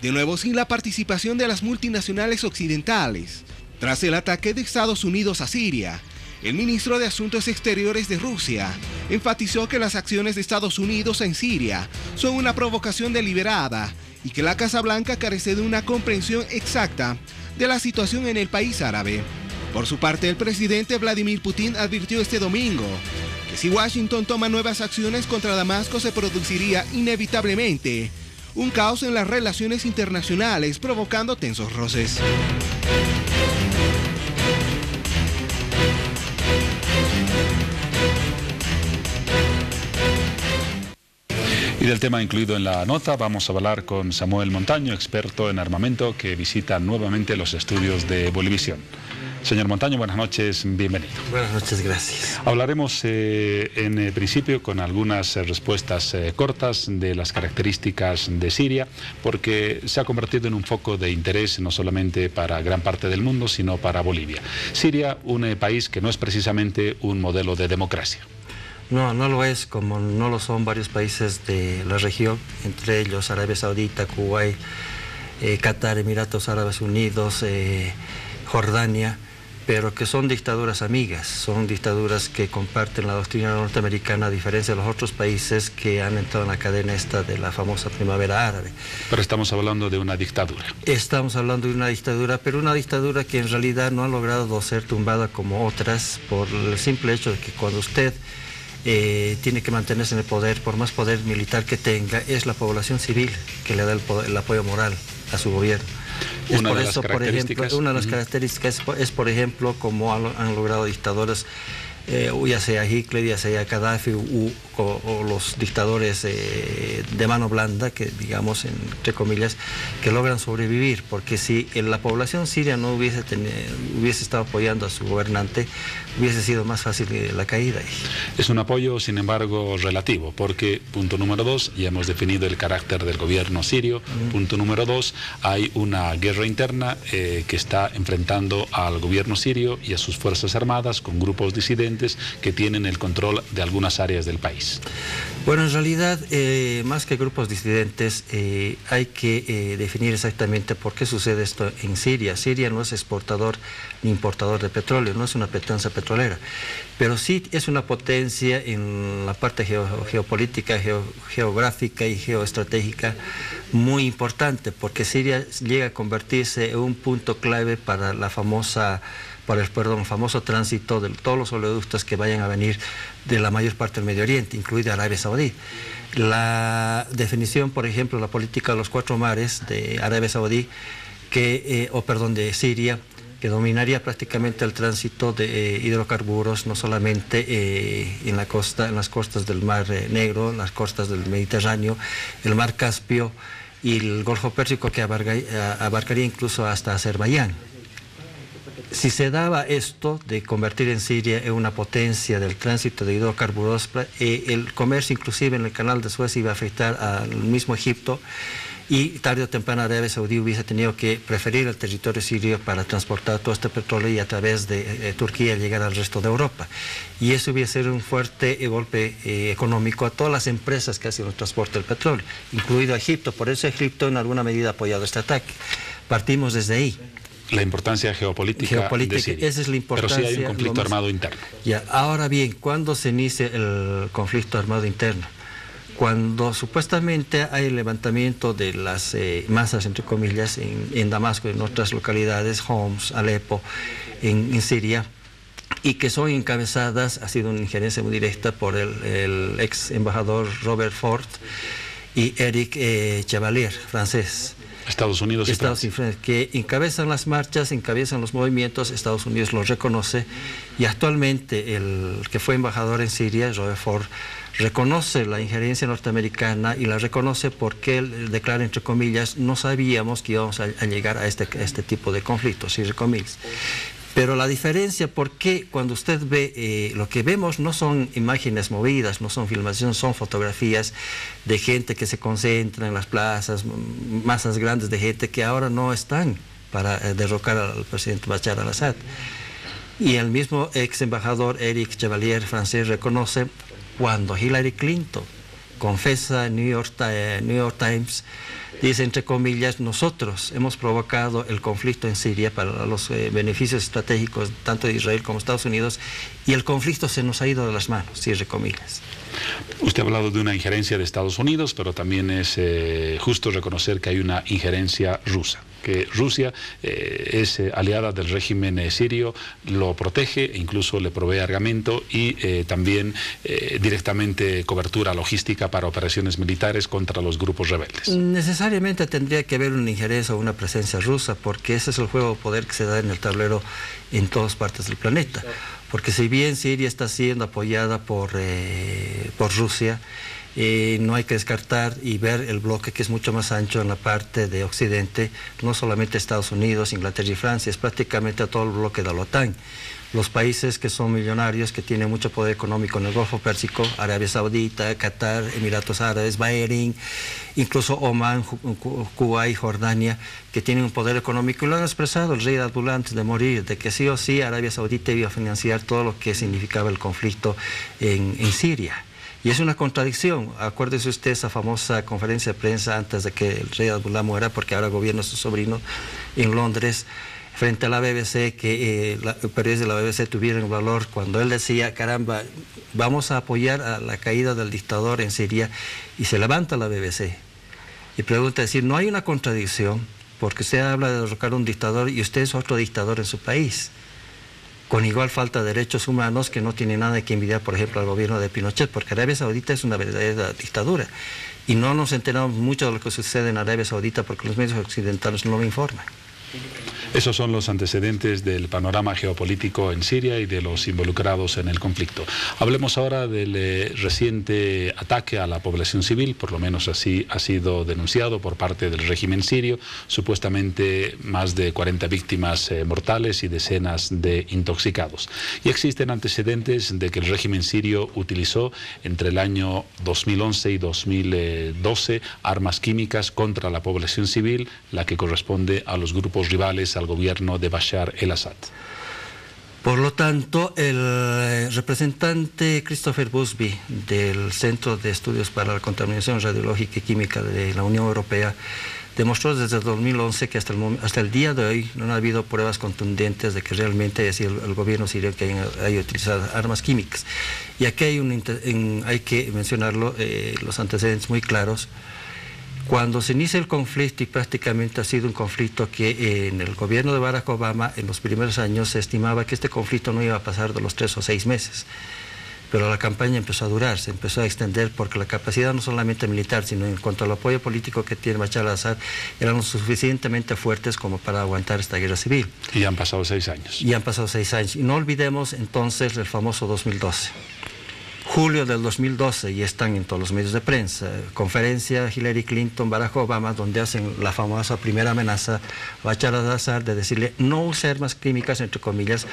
S14: de nuevo sin la participación de las multinacionales occidentales. Tras el ataque de Estados Unidos a Siria, el ministro de Asuntos Exteriores de Rusia enfatizó que las acciones de Estados Unidos en Siria son una provocación deliberada y que la Casa Blanca carece de una comprensión exacta de la situación en el país árabe. Por su parte, el presidente Vladimir Putin advirtió este domingo que si Washington toma nuevas acciones contra Damasco se produciría inevitablemente un caos en las relaciones internacionales, provocando tensos roces.
S1: Y del tema incluido en la nota vamos a hablar con Samuel Montaño, experto en armamento, que visita nuevamente los estudios de Bolivisión. Señor Montaño, buenas noches, bienvenido.
S18: Buenas noches, gracias.
S1: Hablaremos en principio con algunas respuestas cortas de las características de Siria, porque se ha convertido en un foco de interés no solamente para gran parte del mundo, sino para Bolivia. Siria, un país que no es precisamente un modelo de democracia.
S18: No, no lo es, como no lo son varios países de la región, entre ellos Arabia Saudita, Kuwait, Qatar, Emiratos Árabes Unidos, Jordania, pero que son dictaduras amigas, son dictaduras que comparten la doctrina norteamericana, a diferencia de los otros países que han entrado en la cadena esta de la famosa primavera árabe.
S1: Pero estamos hablando de una dictadura.
S18: Estamos hablando de una dictadura, pero una dictadura que en realidad no ha logrado ser tumbada como otras, por el simple hecho de que cuando usted tiene que mantenerse en el poder, por más poder militar que tenga, es la población civil que le da el apoyo moral a su gobierno. Es por eso, por ejemplo, una de las características es, por ejemplo, como han logrado dictadores, ya sea Hitler, ya sea Gaddafi o los dictadores de mano blanda, que digamos, entre comillas, que logran sobrevivir, porque si la población siria no hubiese estado apoyando a su gobernante, hubiese sido más fácil la caída.
S1: Es un apoyo, sin embargo, relativo, porque, punto número 2, ya hemos definido el carácter del gobierno sirio. Punto número 2, hay una guerra interna que está enfrentando al gobierno sirio y a sus fuerzas armadas con grupos disidentes que tienen el control de algunas áreas del país.
S18: Bueno, en realidad, más que grupos disidentes, hay que definir exactamente por qué sucede esto en Siria. Siria no es exportador ni importador de petróleo, no es una potencia petrolera, pero sí es una potencia en la parte geopolítica, geográfica y geoestratégica muy importante, porque Siria llega a convertirse en un punto clave para el famoso tránsito de todos los oleoductos que vayan a venir de la mayor parte del Medio Oriente, incluida Arabia Saudí. La definición, por ejemplo, la política de los 4 mares de Arabia Saudí, de Siria, que dominaría prácticamente el tránsito de hidrocarburos, no solamente en las costas del Mar Negro, en las costas del Mediterráneo, el Mar Caspio y el Golfo Pérsico, que abarcaría incluso hasta Azerbaiyán. Si se daba esto de convertir en Siria en una potencia del tránsito de hidrocarburos, el comercio inclusive en el canal de Suez iba a afectar al mismo Egipto, y tarde o temprano Arabia Saudí hubiese tenido que preferir el territorio sirio para transportar todo este petróleo y a través de Turquía llegar al resto de Europa. Y eso hubiese sido un fuerte golpe económico a todas las empresas que hacen el transporte del petróleo, incluido a Egipto. Por eso Egipto en alguna medida ha apoyado este ataque. Partimos desde ahí.
S1: La importancia geopolítica de Siria.
S18: Esa es la importancia.
S1: Pero sí hay un conflicto armado interno.
S18: Ya, ahora bien, ¿cuándo se inicia el conflicto armado interno? Cuando supuestamente hay el levantamiento de las masas, entre comillas, en Damasco y en otras localidades, Homs, Alepo, en Siria, y que son encabezadas, ha sido una injerencia muy directa por el ex embajador Robert Ford y Eric Chevalier, francés.
S1: Estados Unidos y Francia,
S18: que encabezan las marchas, encabezan los movimientos. Estados Unidos los reconoce, y actualmente el que fue embajador en Siria, Robert Ford, reconoce la injerencia norteamericana, y la reconoce porque él declara, entre comillas, no sabíamos que íbamos a llegar a este tipo de conflictos, cierre comillas. Pero la diferencia, porque cuando usted ve, lo que vemos no son imágenes movidas, no son filmaciones, son fotografías de gente que se concentra en las plazas, masas grandes de gente que ahora no están para derrocar al presidente Bashar al-Assad. Y el mismo ex embajador Eric Chevalier, francés, reconoce cuando Hillary Clinton confesa New York Times, dice entre comillas, nosotros hemos provocado el conflicto en Siria para los beneficios estratégicos tanto de Israel como Estados Unidos y el conflicto se nos ha ido de las manos, cierre comillas.
S1: Usted ha hablado de una injerencia de Estados Unidos, pero también es justo reconocer que hay una injerencia rusa, que Rusia es aliada del régimen sirio, lo protege e incluso le provee armamento y también directamente cobertura logística para operaciones militares contra los grupos rebeldes.
S18: Necesariamente tendría que haber una injerencia o una presencia rusa, porque ese es el juego de poder que se da en el tablero en todas partes del planeta. Porque si bien Siria está siendo apoyada por Rusia, no hay que descartar y ver el bloque que es mucho más ancho en la parte de Occidente, no solamente Estados Unidos, Inglaterra y Francia, es prácticamente todo el bloque de la OTAN. Los países que son millonarios, que tienen mucho poder económico en el Golfo Pérsico, Arabia Saudita, Qatar, Emiratos Árabes, Bahrein, incluso Omán, Kuwait, Jordania, que tienen un poder económico, y lo han expresado el rey Abdullah antes de morir, de que sí o sí Arabia Saudita iba a financiar todo lo que significaba el conflicto en Siria. Y es una contradicción. Acuérdese usted esa famosa conferencia de prensa antes de que el rey Abdullah muera, porque ahora gobierna su sobrino en Londres, frente a la BBC, que los periodistas de la BBC tuvieron el valor cuando él decía, caramba, vamos a apoyar a la caída del dictador en Siria, y se levanta la BBC y pregunta, decir, no hay una contradicción, porque usted habla de derrocar a un dictador y usted es otro dictador en su país, con igual falta de derechos humanos, que no tiene nada que envidiar, por ejemplo, al gobierno de Pinochet, porque Arabia Saudita es una verdadera dictadura, y no nos enteramos mucho de lo que sucede en Arabia Saudita porque los medios occidentales no lo informan.
S1: Esos son los antecedentes del panorama geopolítico en Siria y de los involucrados en el conflicto. Hablemos ahora del reciente ataque a la población civil, por lo menos así ha sido denunciado por parte del régimen sirio, supuestamente más de 40 víctimas mortales y decenas de intoxicados. Y existen antecedentes de que el régimen sirio utilizó entre el año 2011 y 2012 armas químicas contra la población civil, la que corresponde a los grupos rivales al gobierno de Bashar el-Assad.
S18: Por lo tanto, el representante Christopher Busby del Centro de Estudios para la Contaminación Radiológica y Química de la Unión Europea demostró desde el 2011 que hasta el día de hoy no ha habido pruebas contundentes de que realmente es el gobierno sirio que haya utilizado armas químicas. Y aquí hay que mencionarlo, los antecedentes muy claros. Cuando se inicia el conflicto, y prácticamente ha sido un conflicto que en el gobierno de Barack Obama, en los primeros años, se estimaba que este conflicto no iba a pasar de los 3 o 6 meses. Pero la campaña empezó a durar, se empezó a extender, porque la capacidad no solamente militar, sino en cuanto al apoyo político que tiene Bashar al-Assad, eran lo suficientemente fuertes como para aguantar esta guerra civil.
S1: Y han pasado 6 años.
S18: Y han pasado 6 años. Y no olvidemos entonces el famoso 2012. Julio del 2012, y están en todos los medios de prensa, conferencia Hillary Clinton, Barack Obama, donde hacen la famosa primera amenaza a Bashar al-Assad de decirle no use armas químicas, entre comillas,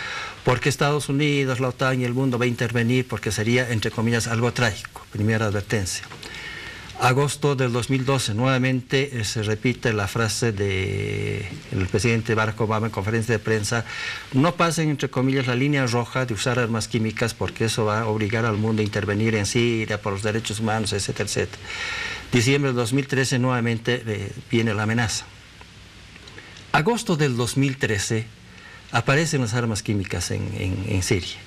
S18: porque Estados Unidos, la OTAN y el mundo va a intervenir, porque sería, entre comillas, algo trágico. Primera advertencia. Agosto del 2012, nuevamente se repite la frase del presidente Barack Obama en conferencia de prensa: no pasen, entre comillas, la línea roja de usar armas químicas, porque eso va a obligar al mundo a intervenir en Siria por los derechos humanos, etcétera, etcétera. Diciembre del 2013, nuevamente viene la amenaza. Agosto del 2013, aparecen las armas químicas en Siria.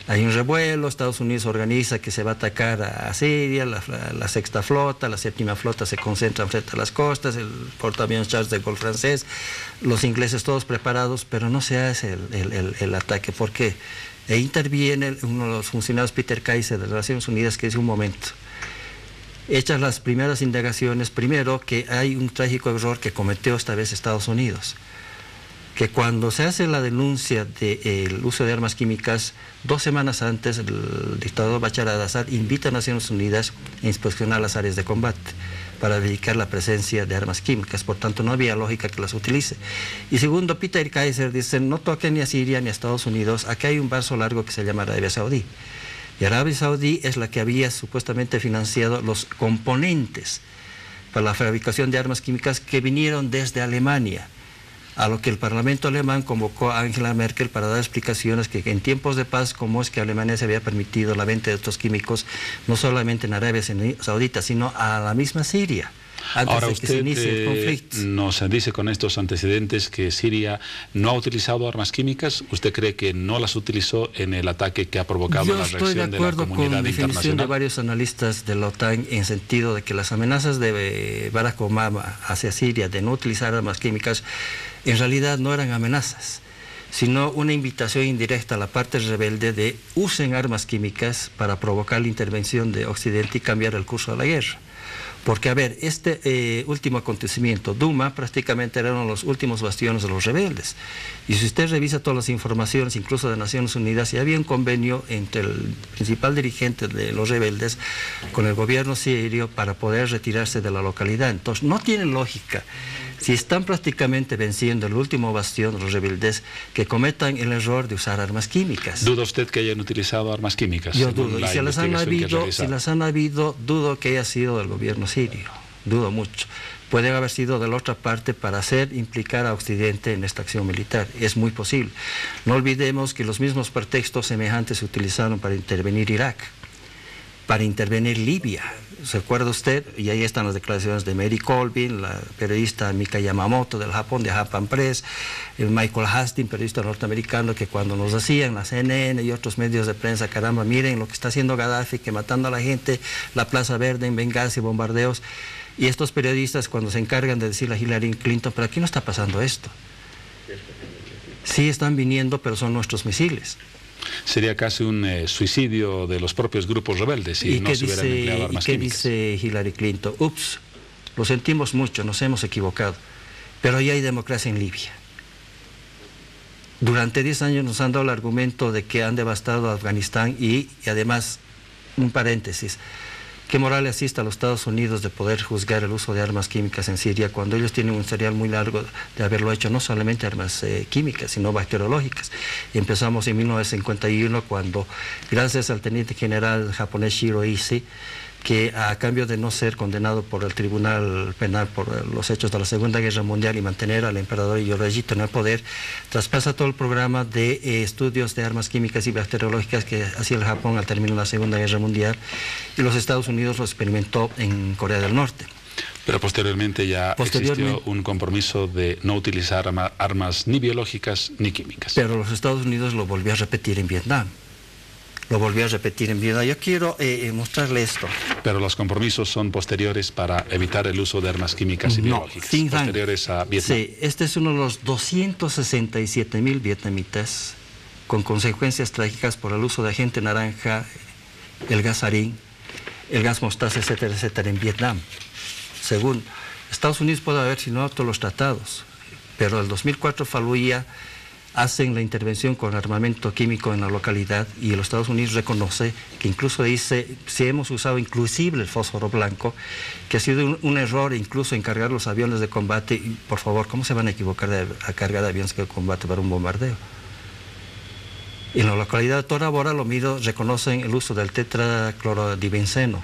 S18: Hay un revuelo, Estados Unidos organiza que se va a atacar a Siria, la sexta flota, la séptima flota se concentran frente a las costas, el portaaviones Charles de Gaulle francés, los ingleses todos preparados, pero no se hace el ataque. ¿Por qué? E interviene uno de los funcionarios, Peter Kaiser, de las Naciones Unidas, que dice: un momento, hechas las primeras indagaciones, primero que hay un trágico error que cometió esta vez Estados Unidos, que cuando se hace la denuncia del uso de armas químicas, 2 semanas antes el dictador Bashar al-Assad invita a Naciones Unidas a inspeccionar las áreas de combate para verificar la presencia de armas químicas. Por tanto, no había lógica que las utilice. Y segundo, Peter Kaiser dice: no toquen ni a Siria ni a Estados Unidos, aquí hay un brazo largo que se llama Arabia Saudí. Y Arabia Saudí es la que había supuestamente financiado los componentes para la fabricación de armas químicas que vinieron desde Alemania. a lo que el Parlamento alemán convocó a Angela Merkel para dar explicaciones que en tiempos de paz, cómo es que Alemania se había permitido la venta de estos químicos, no solamente en Arabia Saudita, sino a la misma Siria.
S1: Ahora usted nos dice con estos antecedentes que Siria no ha utilizado armas químicas. ¿Usted cree que no las utilizó en el ataque que ha provocado la reacción de la comunidad internacional? Yo estoy de acuerdo con la definición de
S18: varios analistas de la OTAN en sentido de que las amenazas de Barack Obama hacia Siria de no utilizar armas químicas en realidad no eran amenazas, sino una invitación indirecta a la parte rebelde de usen armas químicas para provocar la intervención de Occidente y cambiar el curso de la guerra. Porque, a ver, este último acontecimiento, Duma, prácticamente era uno de los últimos bastiones de los rebeldes. Y si usted revisa todas las informaciones, incluso de Naciones Unidas, ya había un convenio entre el principal dirigente de los rebeldes con el gobierno sirio para poder retirarse de la localidad. Entonces, no tiene lógica, si están prácticamente venciendo el último bastión de los rebeldes, que cometan el error de usar armas químicas.
S1: ¿Duda usted que hayan utilizado armas químicas?
S18: Yo dudo. Y si las han habido, dudo que haya sido del gobierno sirio. Dudo mucho. Pueden haber sido de la otra parte para hacer implicar a Occidente en esta acción militar. Es muy posible. No olvidemos que los mismos pretextos semejantes se utilizaron para intervenir Irak, para intervenir Libia. ¿Se acuerda usted? Y ahí están las declaraciones de Mary Colvin, la periodista Mika Yamamoto del Japón, de Japan Press, el Michael Hastings, periodista norteamericano, que cuando nos hacían la CNN y otros medios de prensa, caramba, miren lo que está haciendo Gaddafi, que matando a la gente, la Plaza Verde en Benghazi, bombardeos. Y estos periodistas cuando se encargan de decirle a Hillary Clinton, pero aquí no está pasando esto. Sí están viniendo, pero son nuestros misiles.
S1: Sería casi un suicidio de los propios grupos rebeldes si no se hubieran empleado armas químicas.
S18: ¿Qué dice Hillary Clinton? Ups, lo sentimos mucho, nos hemos equivocado, pero ya hay democracia en Libia. Durante 10 años nos han dado el argumento de que han devastado Afganistán y además, un paréntesis, ¿qué moral le asiste a los Estados Unidos de poder juzgar el uso de armas químicas en Siria cuando ellos tienen un historial muy largo de haberlo hecho, no solamente armas químicas, sino bacteriológicas? Empezamos en 1951 cuando, gracias al teniente general japonés Shiro Ishii, que a cambio de no ser condenado por el Tribunal Penal por los hechos de la Segunda Guerra Mundial y mantener al emperador Hirohito en el poder, traspasa todo el programa de estudios de armas químicas y bacteriológicas que hacía el Japón al término de la Segunda Guerra Mundial, y los Estados Unidos lo experimentó en Corea del Norte.
S1: Pero posteriormente ya existió un compromiso de no utilizar armas ni biológicas ni químicas.
S18: Pero los Estados Unidos lo volvió a repetir en Vietnam. Yo quiero mostrarle esto.
S1: Pero los compromisos son posteriores para evitar el uso de armas químicas y biológicas, posteriores a Vietnam.
S18: Sí, este es uno de los 267,000 vietnamitas con consecuencias trágicas por el uso de agente naranja, el gas sarín, el gas mostaza, etcétera, etcétera, en Vietnam. Según Estados Unidos puede haber firmado todos los tratados, pero el 2004 Fallujah hacen la intervención con armamento químico en la localidad y los Estados Unidos reconoce que incluso dice, si hemos usado inclusive el fósforo blanco, que ha sido un error incluso en cargar los aviones de combate. Y, por favor, ¿cómo se van a equivocar a cargar aviones de combate para un bombardeo? En la localidad de Tora Bora, lo mismo, reconocen el uso del tetraclorodibenceno,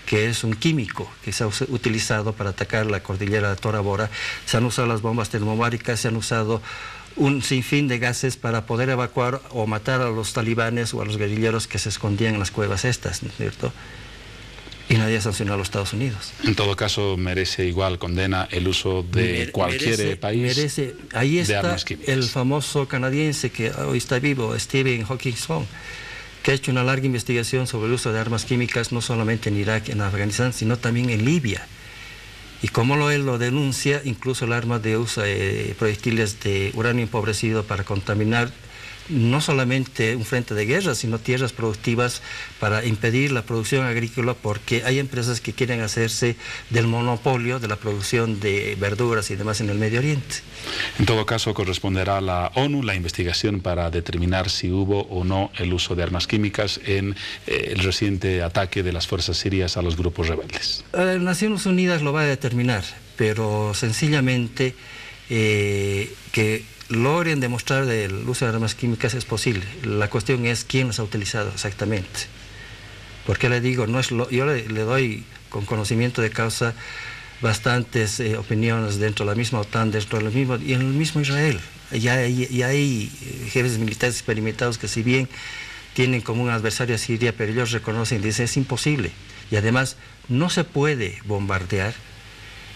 S18: que es un químico que se ha utilizado para atacar la cordillera de Tora Bora. Se han usado las bombas termobáricas, se han usado un sinfín de gases para poder evacuar o matar a los talibanes o a los guerrilleros que se escondían en las cuevas estas, ¿no es cierto? Y nadie sancionó a los Estados Unidos.
S1: En todo caso, merece igual condena el uso de cualquier país
S18: ahí está
S1: de armas químicas.
S18: El famoso canadiense que hoy está vivo, Stephen Hawkinson, que ha hecho una larga investigación sobre el uso de armas químicas no solamente en Irak, en Afganistán, sino también en Libia. Y como él lo denuncia, incluso el arma de uso de proyectiles de uranio empobrecido para contaminar no solamente un frente de guerra, sino tierras productivas para impedir la producción agrícola, porque hay empresas que quieren hacerse del monopolio de la producción de verduras y demás en el Medio Oriente.
S1: En todo caso, corresponderá a la ONU la investigación para determinar si hubo o no el uso de armas químicas en el reciente ataque de las fuerzas sirias a los grupos rebeldes.
S18: Naciones Unidas lo va a determinar, pero sencillamente que logren demostrar el uso de armas químicas es posible. La cuestión es quién las ha utilizado exactamente. Porque le digo, yo le doy con conocimiento de causa bastantes opiniones dentro de la misma OTAN, dentro de lo mismo, y en el mismo Israel. Ya hay jefes militares experimentados que, si bien tienen como un adversario a Siria, pero ellos reconocen y dicen es imposible. Y además no se puede bombardear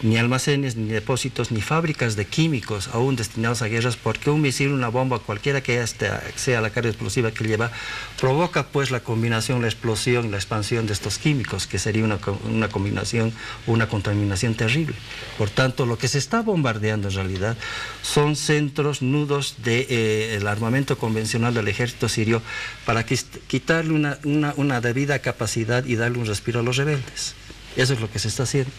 S18: ni almacenes, ni depósitos, ni fábricas de químicos aún destinados a guerras, porque un misil, una bomba, cualquiera que sea la carga explosiva que lleva, provoca pues la combinación, la explosión, la expansión de estos químicos, que sería una combinación, una contaminación terrible. Por tanto, lo que se está bombardeando en realidad son centros, nudos del armamento convencional del ejército sirio, para quitarle una debida capacidad y darle un respiro a los rebeldes. Eso es lo que se está haciendo.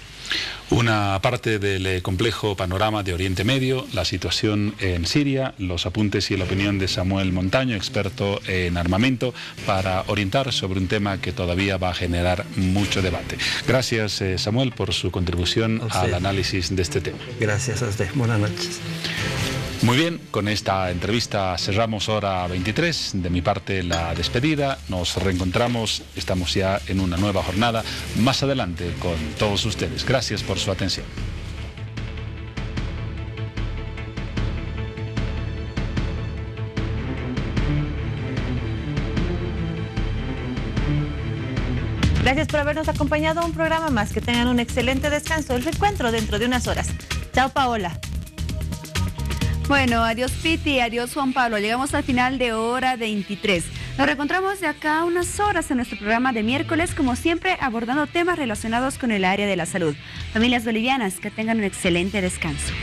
S1: Una parte del complejo panorama de Oriente Medio, la situación en Siria, los apuntes y la opinión de Samuel Montaño, experto en armamento, para orientar sobre un tema que todavía va a generar mucho debate. Gracias, Samuel, por su contribución al análisis de este tema.
S18: Gracias a usted. Buenas noches.
S1: Muy bien, con esta entrevista cerramos Hora 23. De mi parte, la despedida. Nos reencontramos, estamos ya en una nueva jornada más adelante con todos ustedes. Gracias por su atención.
S3: Gracias por habernos acompañado a un programa más. Que tengan un excelente descanso. El reencuentro dentro de unas horas. Chao, Paola.
S2: Bueno, adiós Piti, adiós Juan Pablo. Llegamos al final de Hora 23. Nos reencontramos de acá a unas horas en nuestro programa de miércoles, como siempre, abordando temas relacionados con el área de la salud. Familias bolivianas, que tengan un excelente descanso.